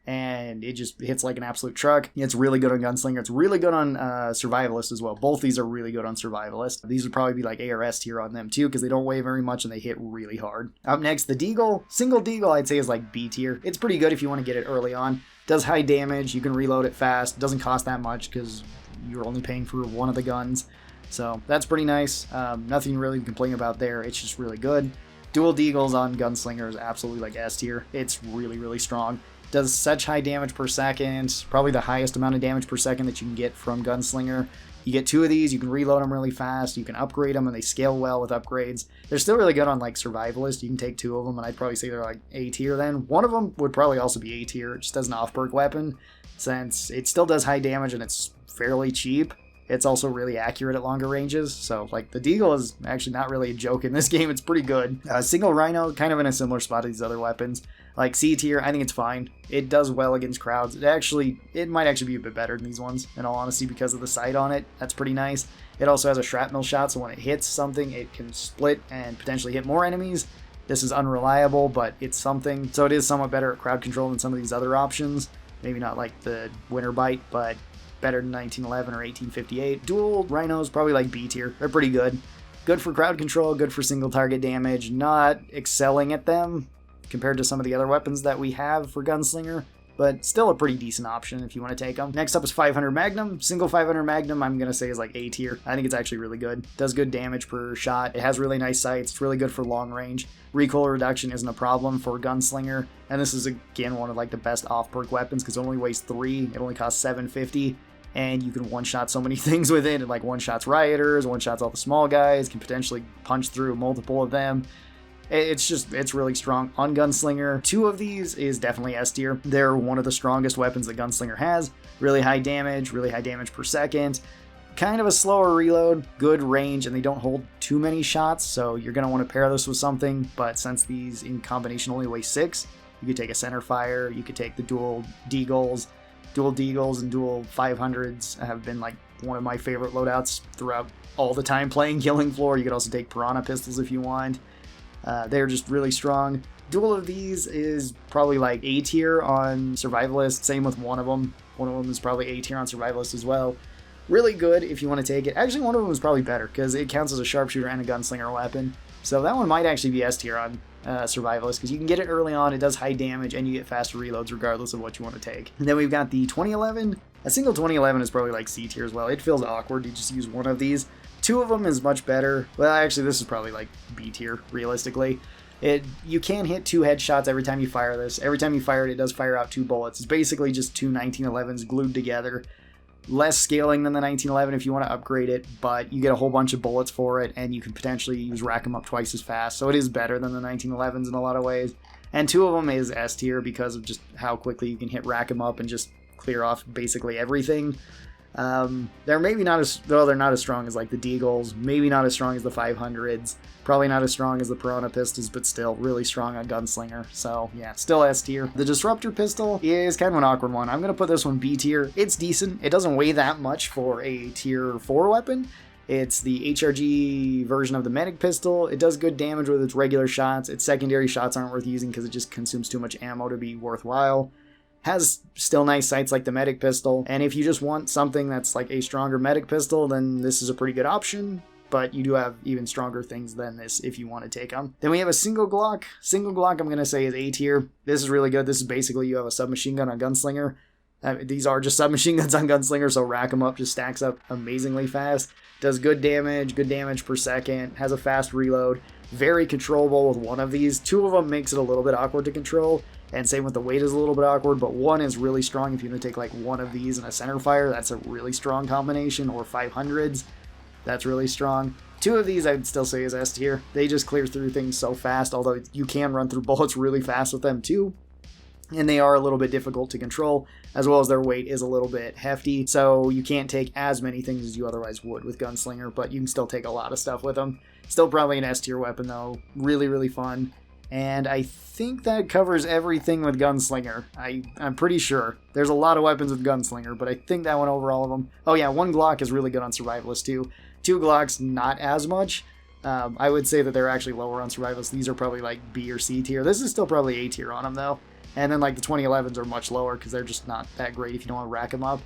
And it just hits like an absolute truck. It's really good on Gunslinger. It's really good on Survivalist as well. Both these are really good on Survivalist. These would probably be like A or S tier on them too, because they don't weigh very much and they hit really hard. Up next, the Deagle. Single Deagle I'd say is like B tier. It's pretty good if you want to get it early on. Does high damage. You can reload it fast. Doesn't cost that much because you're only paying for one of the guns. So that's pretty nice. Nothing really to complain about there. It's just really good. Dual Deagles on Gunslinger is absolutely like S tier. It's really, really strong. Does such high damage per second, probably the highest amount of damage per second that you can get from Gunslinger. You get 2 of these, you can reload them really fast, you can upgrade them, and they scale well with upgrades. They're still really good on like Survivalist. You can take 2 of them, and I'd probably say they're like A tier then. One of them would probably also be A tier, just as an off-perk weapon, since it still does high damage and it's fairly cheap. It's also really accurate at longer ranges, so like the Deagle is actually not really a joke in this game. It's pretty good. Single Rhino, kind of in a similar spot to these other weapons. Like C tier, I think it's fine. It does well against crowds. It might actually be a bit better than these ones, in all honesty, because of the sight on it. That's pretty nice. It also has a shrapnel shot, so when it hits something, it can split and potentially hit more enemies. This is unreliable, but it's something. So it is somewhat better at crowd control than some of these other options. Maybe not like the Winter Bite, but better than 1911 or 1858. Dual Rhinos, probably like B tier. They're pretty good. Good for crowd control, good for single target damage. Not excelling at them compared to some of the other weapons that we have for Gunslinger, but still a pretty decent option if you want to take them. Next up is 500 Magnum. Single 500 Magnum, I'm going to say is like A tier. I think it's actually really good. Does good damage per shot. It has really nice sights. It's really good for long range. Recoil reduction isn't a problem for Gunslinger, and this is again one of like the best off-perk weapons because it only weighs 3. It only costs 750. And you can one-shot so many things with it. It like one-shots rioters, one-shots all the small guys, can potentially punch through multiple of them. It's really strong. On Gunslinger, 2 of these is definitely S tier. They're one of the strongest weapons that Gunslinger has. Really high damage per second. Kind of a slower reload, good range, and they don't hold too many shots, so you're going to want to pair this with something, but since these in combination only weigh 6, you could take a center fire, you could take the dual deagles. Dual deagles and dual 500s have been like one of my favorite loadouts throughout all the time playing Killing Floor. You could also take piranha pistols if you want. They're just really strong. Dual of these is probably like A tier on Survivalist. Same with one of them. One of them is probably A tier on Survivalist as well. Really good if you want to take it. Actually, one of them is probably better because it counts as a Sharpshooter and a Gunslinger weapon. So that one might actually be S tier on Survivalist because you can get it early on, it does high damage, and you get faster reloads regardless of what you want to take. And then we've got the 2011. A single 2011 is probably like C tier as well. It feels awkward to just use one of these. 2 of them is much better. Well, actually, this is probably like B tier, realistically. You can hit 2 headshots every time you fire this. Every time you fire it does fire out 2 bullets. It's basically just 2 1911s glued together. Less scaling than the 1911 if you want to upgrade it, but you get a whole bunch of bullets for it, and you can potentially use rack 'em up twice as fast, so it is better than the 1911s in a lot of ways. And 2 of them is S tier because of just how quickly you can hit rack 'em up and just clear off basically everything. They're maybe not as, though they're not as strong as like the Deagles, maybe not as strong as the 500s, probably not as strong as the Piranha pistols, but still really strong on Gunslinger. So yeah, still S tier. The Disruptor pistol is kind of an awkward one. I'm going to put this one B tier. It's decent. It doesn't weigh that much for a tier 4 weapon. It's the HRG version of the medic pistol. It does good damage with its regular shots. Its secondary shots aren't worth using because it just consumes too much ammo to be worthwhile. Has still nice sights like the medic pistol, and if you just want something that's like a stronger medic pistol, then this is a pretty good option, but you do have even stronger things than this if you want to take them. Then we have a single Glock. Single Glock I'm going to say is A tier. This is really good. This is basically you have a submachine gun on Gunslinger. These are just submachine guns on Gunslinger, so rack them up just stacks up amazingly fast. Does good damage per second, has a fast reload, very controllable with one of these. 2 of them makes it a little bit awkward to control, and same with the weight is a little bit awkward, but 1 is really strong if you want to take like one of these and a center fire. That's a really strong combination, or 500s. That's really strong. 2 of these I'd still say is S tier. They just clear through things so fast, although you can run through bullets really fast with them too. And they are a little bit difficult to control, as well as their weight is a little bit hefty, so you can't take as many things as you otherwise would with Gunslinger, but you can still take a lot of stuff with them. Still probably an S tier weapon though. Really, really fun. And I think that covers everything with Gunslinger. I'm pretty sure. There's a lot of weapons with Gunslinger, but I think that went over all of them. Oh yeah, 1 Glock is really good on Survivalist too. 2 Glocks, not as much. I would say that they're actually lower on Survivalist. These are probably like B or C tier. This is still probably A tier on them though. And then like the 2011s are much lower because they're just not that great if you don't want to rack them up.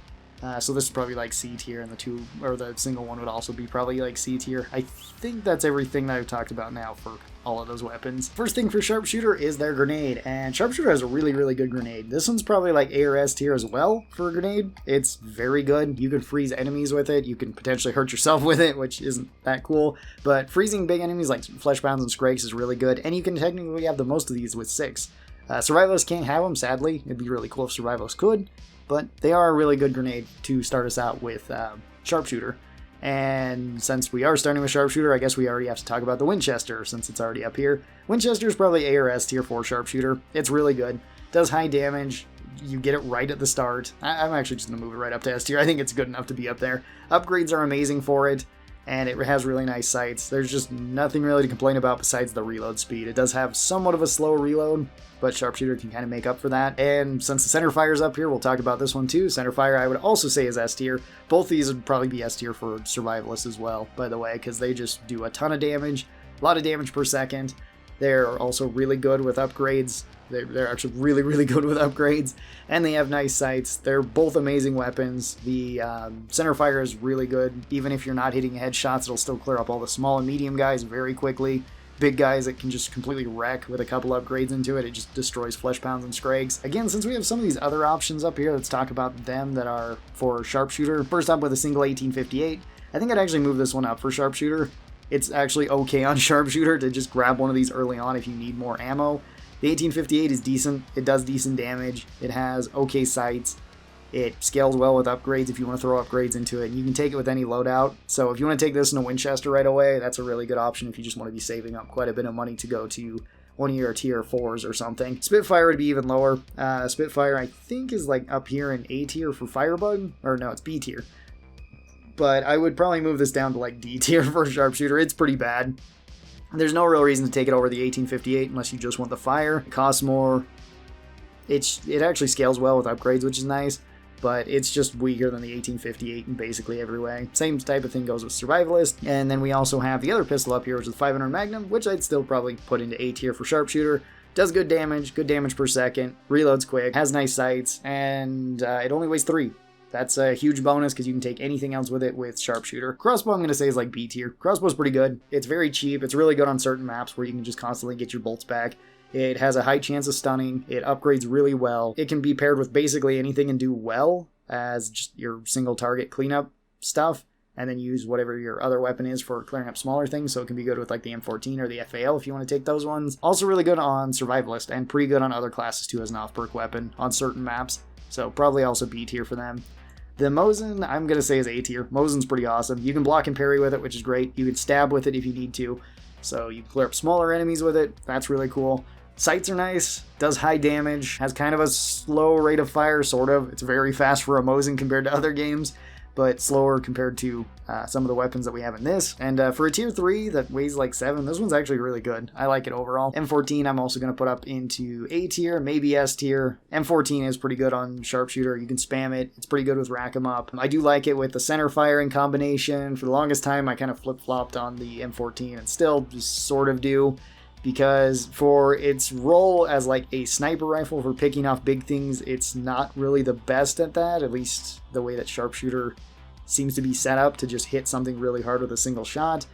So this is probably like C tier, and the single one would also be probably like C tier. I think that's everything that I've talked about now for all of those weapons. First thing for Sharpshooter is their grenade, and Sharpshooter has a really, really good grenade. This one's probably like A or S tier as well for a grenade. It's very good. You can freeze enemies with it. You can potentially hurt yourself with it, which isn't that cool, but freezing big enemies like Fleshbounds and Scrakes is really good, and you can technically have the most of these with 6. Survivalists can't have them, sadly. It'd be really cool if Survivalists could, but they are a really good grenade to start us out with Sharpshooter. And since we are starting with Sharpshooter, I guess we already have to talk about the Winchester since it's already up here. Winchester is probably A or S tier for Sharpshooter. It's really good. Does high damage. You get it right at the start. I'm actually just going to move it right up to S tier. I think it's good enough to be up there. Upgrades are amazing for it, and it has really nice sights. There's just nothing really to complain about besides the reload speed. It does have somewhat of a slow reload, but Sharpshooter can kind of make up for that. And since the center fire's up here, we'll talk about this one too. Center fire I would also say is S tier. Both these would probably be S tier for Survivalists as well, by the way, because they just do a ton of damage, a lot of damage per second. They're also really good with upgrades. They're actually really, really good with upgrades, and they have nice sights. They're both amazing weapons. The center fire is really good. Even if you're not hitting headshots, it'll still clear up all the small and medium guys very quickly. big guys that can just completely wreck with a couple upgrades into it. It just destroys flesh pounds and scrags. Again, since we have some of these other options up here, let's talk about them that are for Sharpshooter. First up with a single 1858. I think I'd actually move this one up for Sharpshooter. It's actually okay on Sharpshooter to just grab one of these early on if you need more ammo. The 1858 is decent. It does decent damage. It has okay sights. It scales well with upgrades if you want to throw upgrades into it. You can take it with any loadout. So if you want to take this in a Winchester right away, that's a really good option if you just want to be saving up quite a bit of money to go to one of your tier 4s or something. Spitfire would be even lower. Spitfire, I think, is like up here in A tier for Firebug. Or no, it's B tier. But I would probably move this down to like D tier for Sharpshooter. It's pretty bad. There's no real reason to take it over the 1858 unless you just want the fire. It costs more. It actually scales well with upgrades, which is nice, but it's just weaker than the 1858 in basically every way. Same type of thing goes with Survivalist. And then we also have the other pistol up here, which is the 500 Magnum, which I'd still probably put into A tier for Sharpshooter. Does good damage per second, reloads quick, has nice sights, and it only weighs 3. That's a huge bonus because you can take anything else with it with Sharpshooter. Crossbow, I'm going to say, is like B tier. Crossbow's pretty good. It's very cheap. It's really good on certain maps where you can just constantly get your bolts back. It has a high chance of stunning. It upgrades really well. It can be paired with basically anything and do well as just your single target cleanup stuff, and then use whatever your other weapon is for clearing up smaller things. So it can be good with like the M14 or the FAL if you want to take those ones. Also really good on Survivalist and pretty good on other classes too as an off-perk weapon on certain maps. So probably also B tier for them. The Mosin, I'm going to say, is A tier. Mosin's pretty awesome. You can block and parry with it, which is great. You can stab with it if you need to. So you can clear up smaller enemies with it. That's really cool. Sights are nice. Does high damage. Has kind of a slow rate of fire, sort of. It's very fast for a Mosin compared to other games, but slower compared to some of the weapons that we have in this. And for a tier 3 that weighs like 7, this one's actually really good. I like it overall. M14 I'm also going to put up into A tier, maybe S tier. M14 is pretty good on Sharpshooter. You can spam it. It's pretty good with Rack 'em Up. I do like it with the center firing combination. For the longest time I kind of flip-flopped on the M14 and still just sort of do, because for its role as like a sniper rifle for picking off big things, it's not really the best at that, at least the way that Sharpshooter seems to be set up to just hit something really hard with a single shot.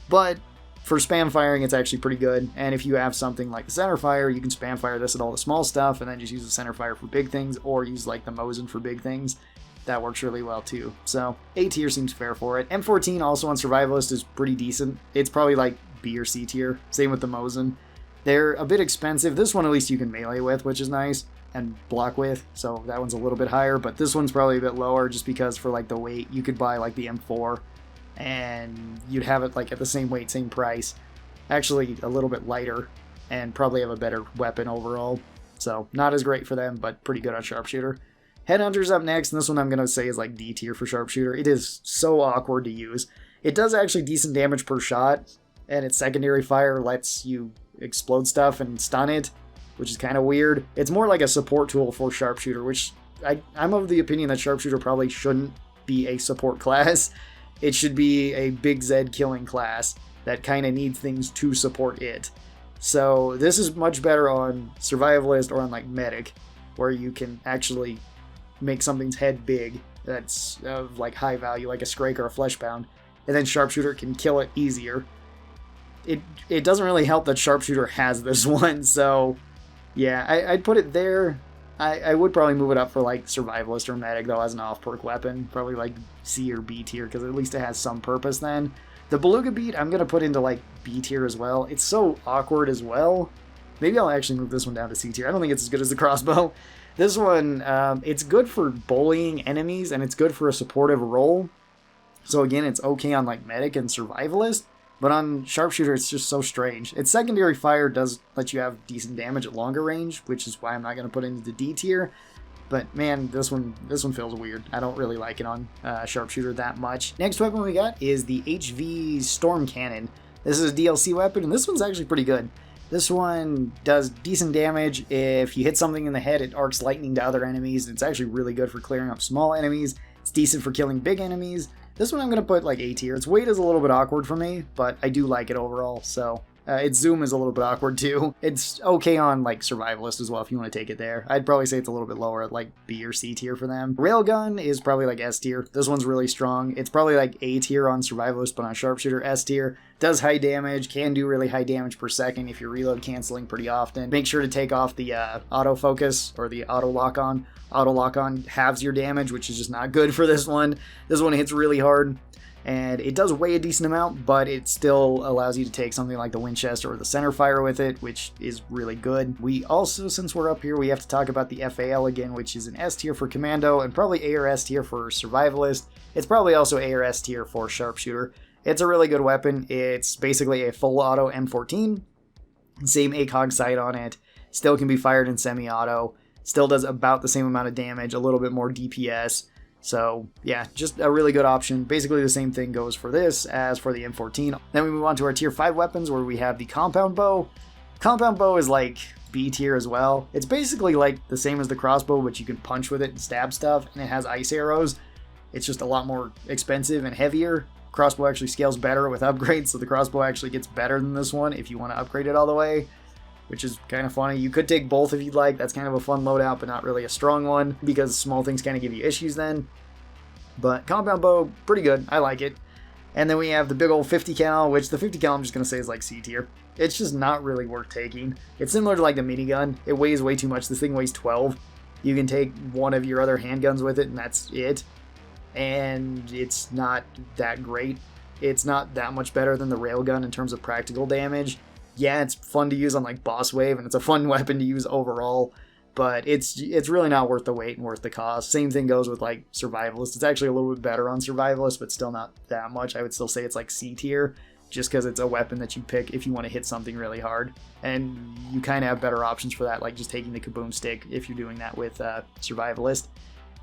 But for spam firing, it's actually pretty good. And if you have something like the center fire, you can spam fire this at all the small stuff and then just use the center fire for big things, or use like the Mosin for big things. That works really well too. So A tier seems fair for it. M14 also on Survivalist is pretty decent. It's probably like B or C tier. Same with the Mosin. They're a bit expensive. This one at least you can melee with, which is nice, and block with, so that one's a little bit higher, but this one's probably a bit lower just because for like the weight, you could buy like the M4 and you'd have it like at the same weight, same price, actually a little bit lighter, and probably have a better weapon overall. So not as great for them, but pretty good on Sharpshooter. Headhunter's up next, and this one I'm going to say is like D tier for Sharpshooter. It is so awkward to use. It does actually decent damage per shot, and its secondary fire lets you explode stuff and stun it, which is kind of weird. It's more like a support tool for Sharpshooter, which I'm of the opinion that Sharpshooter probably shouldn't be a support class. It should be a big Z killing class that kind of needs things to support it. So this is much better on Survivalist or on like Medic, where you can actually make something's head big that's of like high value, like a Scrake or a Fleshbound, and then Sharpshooter can kill it easier. It doesn't really help that Sharpshooter has this one, so yeah, I'd put it there. I would probably move it up for like Survivalist or Medic though as an off-perk weapon. Probably like C or B tier, because at least it has some purpose then. The Beluga Beat I'm going to put into like B tier as well. It's so awkward as well. Maybe I'll actually move this one down to C tier. I don't think it's as good as the crossbow. This one, it's good for bullying enemies, and it's good for a supportive role. So again, it's okay on like Medic and Survivalist. But on Sharpshooter, it's just so strange. Its secondary fire does let you have decent damage at longer range, which is why I'm not going to put it into the D tier. But man, this one feels weird. I don't really like it on Sharpshooter that much. Next weapon we got is the HV Storm Cannon. This is a DLC weapon, and this one's actually pretty good. This one does decent damage. If you hit something in the head, it arcs lightning to other enemies. It's actually really good for clearing up small enemies. It's decent for killing big enemies. This one I'm going to put like A tier. Its weight is a little bit awkward for me, but I do like it overall, so Its zoom is a little bit awkward too. It's okay on like Survivalist as well if you want to take it there. I'd probably say it's a little bit lower at like B or C tier for them. Railgun is probably like S tier. This one's really strong. It's probably like A tier on Survivalist, but on Sharpshooter, S tier. Does high damage, can do really high damage per second if you're reload canceling pretty often. Make sure to take off the autofocus or the auto lock on. Auto lock on halves your damage, which is just not good for this one. This one hits really hard. And it does weigh a decent amount, but it still allows you to take something like the Winchester or the centerfire with it, which is really good. We also, since we're up here, we have to talk about the FAL again, which is an S tier for Commando and probably A or S tier for Survivalist. It's probably also A or S tier for Sharpshooter. It's a really good weapon. It's basically a full auto M14, same ACOG sight on it, still can be fired in semi-auto, still does about the same amount of damage, a little bit more DPS. So yeah, just a really good option. Basically the same thing goes for this as for the M14. Then we move on to our tier 5 weapons where we have the compound bow. Compound bow is like B tier as well. It's basically like the same as the crossbow, but you can punch with it and stab stuff, and it has ice arrows. It's just a lot more expensive and heavier. Crossbow actually scales better with upgrades, so the crossbow actually gets better than this one if you want to upgrade it all the way, which is kind of funny. You could take both if you'd like. That's kind of a fun loadout, but not really a strong one because small things kind of give you issues then. But compound bow, pretty good. I like it. And then we have the big old 50 cal, which the 50 cal I'm just going to say is like C tier. It's just not really worth taking. It's similar to like the minigun. It weighs way too much. This thing weighs 12. You can take one of your other handguns with it, and that's it. And it's not that great. It's not that much better than the railgun in terms of practical damage. Yeah, it's fun to use on like boss wave, and it's a fun weapon to use overall, but it's really not worth the wait and worth the cost. Same thing goes with like Survivalist. It's actually a little bit better on Survivalist, but still not that much. I would still say it's like C tier, just because it's a weapon that you pick if you want to hit something really hard, and you kind of have better options for that, like just taking the Kaboom stick if you're doing that with Survivalist.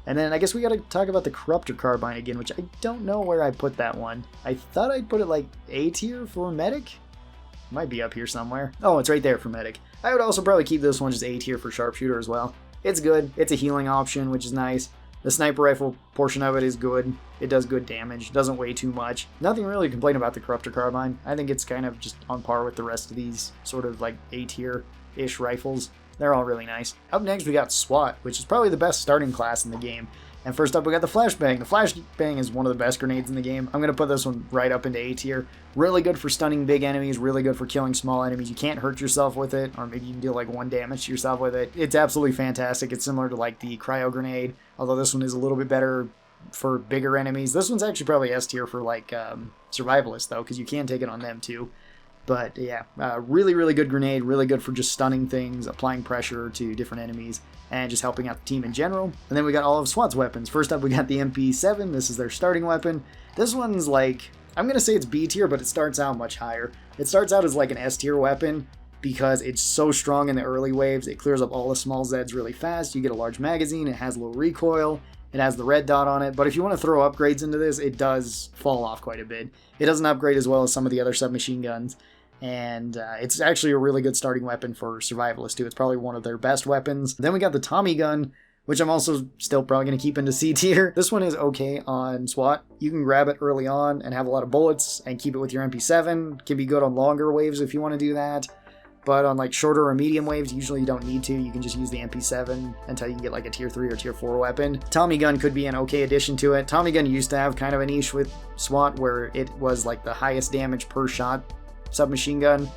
And then I guess we got to talk about the Corruptor Carbine again, which I don't know where I put that one. I thought I'd put it like A tier for Medic. Might be up here somewhere. Oh, it's right there for Medic. I would also probably keep this one just A tier for Sharpshooter as well. It's good. It's a healing option, which is nice. The sniper rifle portion of it is good. It does good damage. It doesn't weigh too much. Nothing really to complain about the Corruptor Carbine. I think it's kind of just on par with the rest of these sort of like A tier-ish rifles. They're all really nice. Up next, we got Swat, which is probably the best starting class in the game. And first up, we got the Flashbang. The Flashbang is one of the best grenades in the game. I'm going to put this one right up into A tier. Really good for stunning big enemies, really good for killing small enemies. You can't hurt yourself with it, or maybe you can deal like 1 damage to yourself with it. It's absolutely fantastic. It's similar to like the Cryo Grenade, although this one is a little bit better for bigger enemies. This one's actually probably S tier for like Survivalists, though, because you can take it on them too. But yeah, really, really good grenade, really good for just stunning things, applying pressure to different enemies, and just helping out the team in general. And then we got all of SWAT's weapons. First up, we got the MP7. This is their starting weapon. This one's like, I'm going to say it's B tier, but it starts out much higher. It starts out as like an S tier weapon because it's so strong in the early waves. It clears up all the small Zeds really fast. You get a large magazine. It has low recoil. It has the red dot on it, but if you want to throw upgrades into this, it does fall off quite a bit. It doesn't upgrade as well as some of the other submachine guns, and it's actually a really good starting weapon for Survivalists too. It's probably one of their best weapons. Then we got the Tommy gun, which I'm also still probably going to keep into C tier. This one is okay on SWAT. You can grab it early on and have a lot of bullets and keep it with your MP7. Can be good on longer waves if you want to do that. But on like shorter or medium waves, usually you don't need to. You can just use the MP7 until you can get like a tier 3 or tier 4 weapon. Tommy gun could be an okay addition to it. Tommy gun used to have kind of a niche with SWAT where it was like the highest damage per shot submachine gun,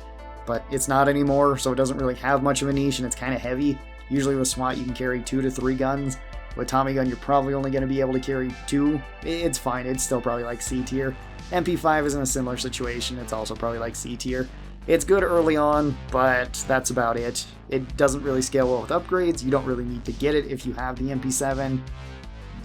but it's not anymore, so it doesn't really have much of a niche and it's kind of heavy. Usually with SWAT you can carry 2 to 3 guns. With Tommy gun you're probably only going to be able to carry 2. It's fine. It's still probably like C tier. MP5 is in a similar situation. It's also probably like C tier. It's good early on, but that's about it. It doesn't really scale well with upgrades. You don't really need to get it if you have the MP7.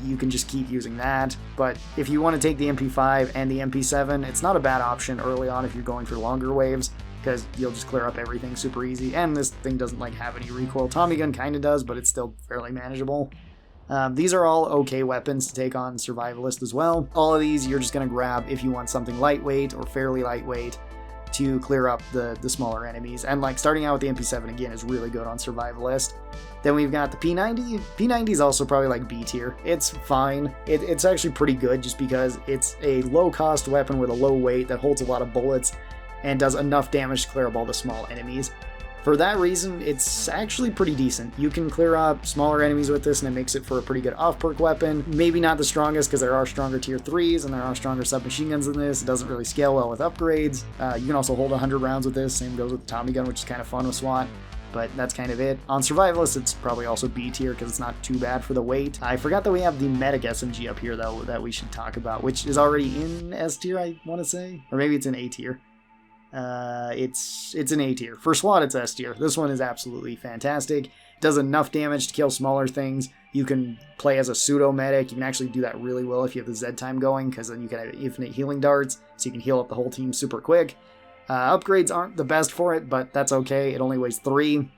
You can just keep using that. But if you want to take the MP5 and the MP7, it's not a bad option early on if you're going for longer waves, because you'll just clear up everything super easy. And this thing doesn't like have any recoil. Tommy gun kind of does, but it's still fairly manageable. These are all okay weapons to take on Survivalist as well. All of these you're just going to grab if you want something lightweight or fairly lightweight to clear up the smaller enemies. And like starting out with the MP7 again is really good on Survivalist. Then we've got the P90. P90 is also probably like B tier. It's fine. It's actually pretty good just because it's a low cost weapon with a low weight that holds a lot of bullets. and does enough damage to clear up all the small enemies. For that reason, it's actually pretty decent. You can clear up smaller enemies with this, and it makes it for a pretty good off-perk weapon. Maybe not the strongest, because there are stronger tier 3s, and there are stronger submachine guns than this. It doesn't really scale well with upgrades. You can also hold 100 rounds with this. Same goes with the Tommy gun, which is kind of fun with SWAT. But that's kind of it. On Survivalist, it's probably also B tier, because it's not too bad for the weight. I forgot that we have the Medic SMG up here, though, that we should talk about, which is already in S tier, I want to say. Or maybe it's in A tier. It's an A tier. For SWAT, it's S tier. This one is absolutely fantastic. It does enough damage to kill smaller things. You can play as a pseudo medic. You can actually do that really well if you have the Z time going, because then you can have infinite healing darts, so you can heal up the whole team super quick. Upgrades aren't the best for it, but that's okay. It only weighs 3.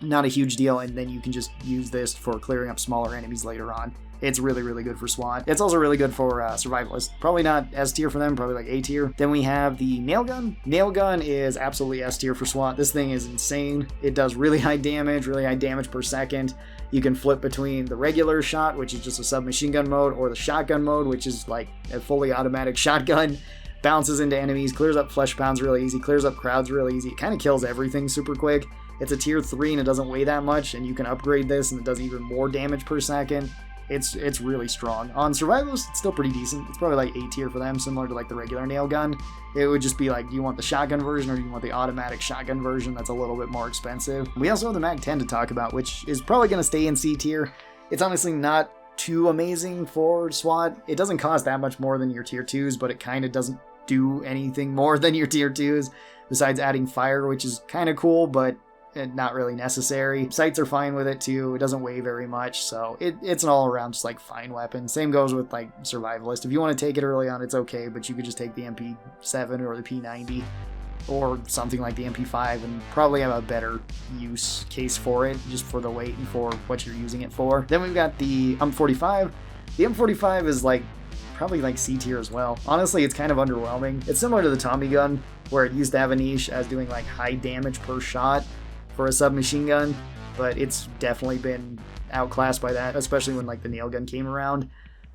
Not a huge deal, and then you can just use this for clearing up smaller enemies later on. It's really, really good for SWAT. It's also really good for Survivalist. Probably not S tier for them, probably like A tier. Then we have the Nail Gun. Nail Gun is absolutely S tier for SWAT. This thing is insane. It does really high damage per second. You can flip between the regular shot, which is just a submachine gun mode, or the shotgun mode, which is like a fully automatic shotgun. Bounces into enemies, clears up flesh pounds really easy, clears up crowds really easy. It kind of kills everything super quick. It's a tier 3 and it doesn't weigh that much, and you can upgrade this and it does even more damage per second. It's really strong. On Survivalist, it's still pretty decent. It's probably like A tier for them, similar to like the regular nail gun. It would just be like, do you want the shotgun version or do you want the automatic shotgun version that's a little bit more expensive? We also have the Mag-10 to talk about, which is probably going to stay in C tier. It's honestly not too amazing for SWAT. It doesn't cost that much more than your tier 2s, but it kind of doesn't do anything more than your tier 2s, besides adding fire, which is kind of cool, but not really necessary. Sights are fine with it too. It doesn't weigh very much, so it's an all-around just like fine weapon. Same goes with like Survivalist. If you want to take it early on, it's okay, but you could just take the MP7 or the P90 or something like the MP5 and probably have a better use case for it, just for the weight and for what you're using it for. Then we've got the M45. The M45 is like probably like C tier as well. Honestly, it's kind of underwhelming. It's similar to the Tommy gun, where it used to have a niche as doing like high damage per shot for a submachine gun, but it's definitely been outclassed by that, especially when like the nail gun came around.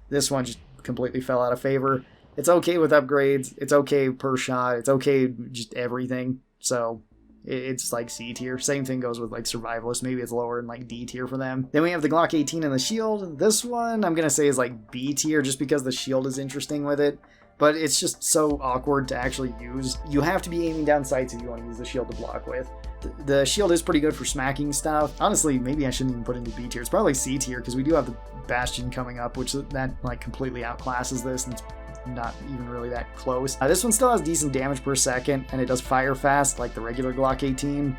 This one just completely fell out of favor. It's okay with upgrades, it's okay per shot, it's okay just everything, so it's like C tier. Same thing goes with like Survivalist. Maybe it's lower in like D tier for them. Then we have the Glock 18 and the shield. This one I'm gonna say is like B tier, just because the shield is interesting with it, but it's just so awkward to actually use. You have to be aiming down sights if you want to use the shield to block with. The shield is pretty good for smacking stuff. Honestly, maybe I shouldn't even put it into B tier. It's probably C tier, because we do have the Bastion coming up, which that like completely outclasses this, and it's not even really that close. This one still has decent damage per second, and it does fire fast like the regular Glock 18.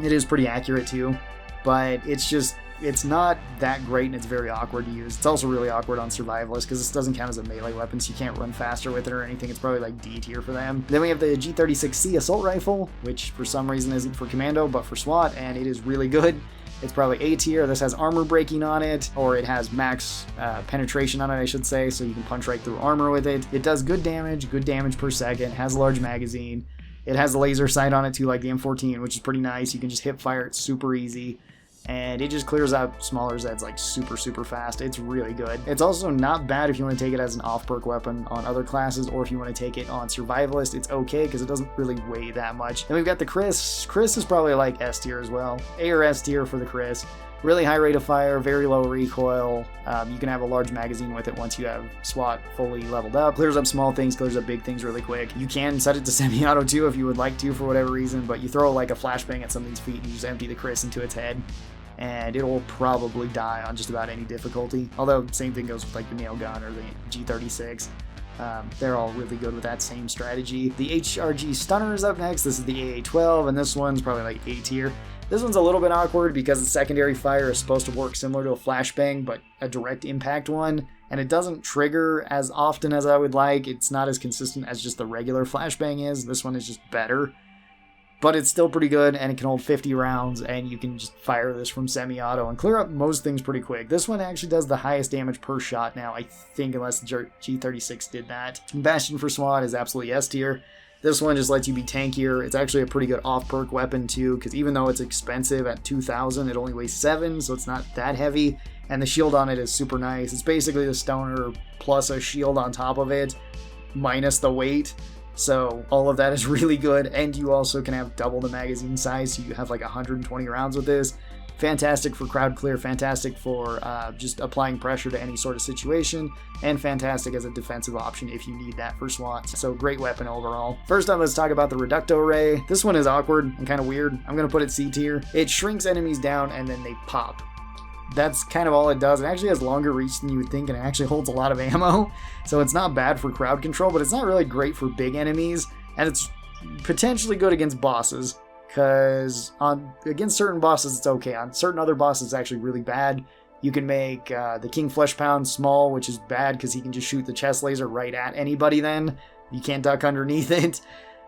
It is pretty accurate too, but it's not that great, and it's very awkward to use. It's also really awkward on Survivalist, because this doesn't count as a melee weapon, so you can't run faster with it or anything. It's probably like D tier for them. Then we have the G36C assault rifle, which for some reason isn't for Commando, but for SWAT, and it is really good. It's probably A tier. This has armor breaking on it, or it has max penetration on it, I should say, so you can punch right through armor with it. It does good damage per second, has a large magazine. It has a laser sight on it too, like the M14, which is pretty nice. You can just hip fire it super easy, and it just clears out smaller Zeds like super fast. It's really good. It's also not bad if you want to take it as an off-perk weapon on other classes, or if you want to take it on Survivalist, it's okay, because it doesn't really weigh that much. Then we've got the Chris. Chris is probably like S tier as well. A or S tier for the Chris. Really high rate of fire, very low recoil. You can have a large magazine with it once you have SWAT fully leveled up. Clears up small things, clears up big things really quick. You can set it to semi-auto too if you would like to for whatever reason, but you throw like a flashbang at something's feet and you just empty the Chris into its head, and it'll probably die on just about any difficulty. Although, same thing goes with like the nail gun or the G36. They're all really good with that same strategy. The HRG Stunner is up next. This is the AA-12, and this one's probably like A tier. This one's a little bit awkward because the secondary fire is supposed to work similar to a flashbang, but a direct impact one, and it doesn't trigger as often as I would like. It's not as consistent as just the regular flashbang is. This one is just better, but it's still pretty good, and it can hold 50 rounds, and you can just fire this from semi-auto and clear up most things pretty quick. This one actually does the highest damage per shot now, I think, unless the G36 did that. Bastion for SWAT is absolutely S tier. This one just lets you be tankier. It's actually a pretty good off-perk weapon too, because even though it's expensive at 2,000, it only weighs 7, so it's not that heavy, and the shield on it is super nice. It's basically the Stoner plus a shield on top of it, minus the weight. So all of that is really good, and you also can have double the magazine size, so you have like 120 rounds with this. Fantastic for crowd clear, fantastic for just applying pressure to any sort of situation, and fantastic as a defensive option if you need that for SWAT. So great weapon overall. First up, let's talk about the Reducto Ray. This one is awkward and kind of weird. I'm going to put it C tier. It shrinks enemies down and then they pop. That's kind of all it does. It actually has longer reach than you would think, and it actually holds a lot of ammo. So it's not bad for crowd control, but it's not really great for big enemies, and it's potentially good against bosses, because against certain bosses it's okay. On certain other bosses it's actually really bad. You can make the King Fleshpound small, which is bad because he can just shoot the chest laser right at anybody then. You can't duck underneath it.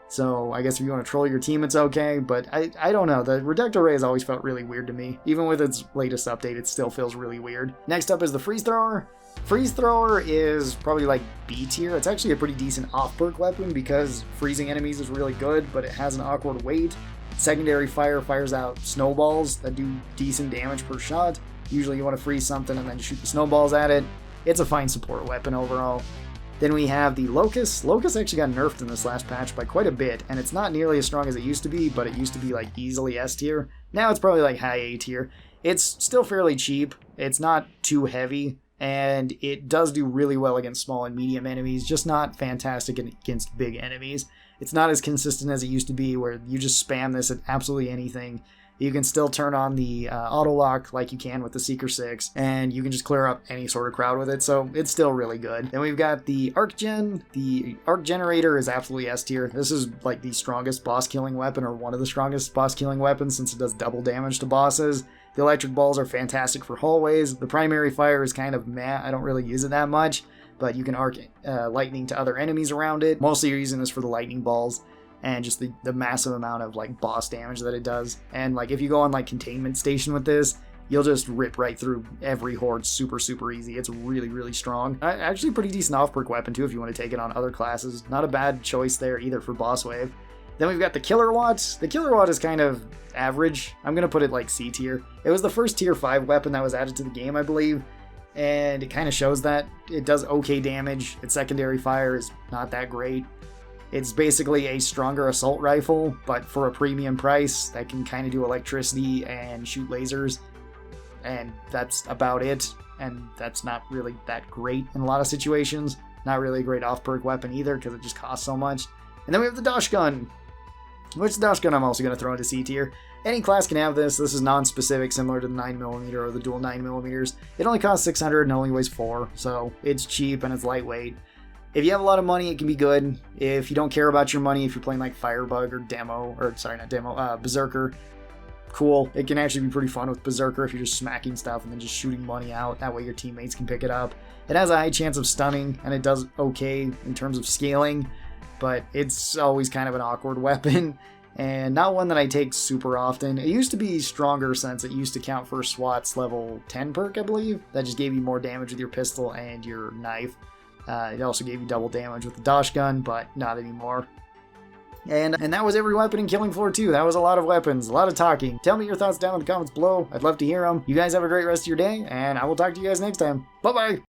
So I guess if you want to troll your team, it's okay, but I don't know. The Reducto Ray has always felt really weird to me. Even with its latest update, it still feels really weird. Next up is the Freeze Thrower. Freeze Thrower is probably like B tier. It's actually a pretty decent off-perk weapon because freezing enemies is really good, but it has an awkward weight. Secondary fire fires out snowballs that do decent damage per shot. Usually you want to freeze something and then shoot the snowballs at it. It's a fine support weapon overall. Then we have the Locust. Locust actually got nerfed in this last patch by quite a bit, and it's not nearly as strong as it used to be, but it used to be like easily S tier. Now it's probably like high A tier. It's still fairly cheap, it's not too heavy, and it does do really well against small and medium enemies, just not fantastic against big enemies. It's not as consistent as it used to be, where you just spam this at absolutely anything. You can still turn on the auto lock like you can with the Seeker 6, and you can just clear up any sort of crowd with it, so it's still really good. Then we've got the Arc Gen. The Arc Generator is absolutely S tier. This is like the strongest boss killing weapon, or one of the strongest boss killing weapons, since it does double damage to bosses. The electric balls are fantastic for hallways. The primary fire is kind of meh. I don't really use it that much, but you can arc lightning to other enemies around it. Mostly you're using this for the lightning balls and just the massive amount of like boss damage that it does. And like if you go on like containment station with this, you'll just rip right through every horde super easy. It's really strong. Actually pretty decent off-perk weapon too if you want to take it on other classes. Not a bad choice there either for boss wave. Then we've got the Killer Watt. The Killer Watt is kind of average. I'm gonna put it like C tier. It was the first tier 5 weapon that was added to the game, I believe, and it kind of shows that it does okay damage. Its secondary fire is not that great. It's basically a stronger assault rifle, but for a premium price that can kind of do electricity and shoot lasers, and that's about it. And that's not really that great in a lot of situations. Not really a great off-perk weapon either because it just costs so much. And then we have the Dash Gun, which Dash Gun I'm also going to throw into C tier. Any class can have this. This is non-specific, similar to the 9mm or the dual 9mm. It only costs 600 and only weighs 4, so it's cheap and it's lightweight. If you have a lot of money, it can be good. If you don't care about your money, if you're playing like Firebug or Berserker, cool. It can actually be pretty fun with Berserker if you're just smacking stuff and then just shooting money out. That way your teammates can pick it up. It has a high chance of stunning, and it does okay in terms of scaling, but it's always kind of an awkward weapon, and not one that I take super often. It used to be stronger since it used to count for SWAT's level 10 perk, I believe. That just gave you more damage with your pistol and your knife. It also gave you double damage with the Dash Gun, but not anymore. And that was every weapon in Killing Floor 2. That was a lot of weapons, a lot of talking. Tell me your thoughts down in the comments below. I'd love to hear them. You guys have a great rest of your day, and I will talk to you guys next time. Bye-bye!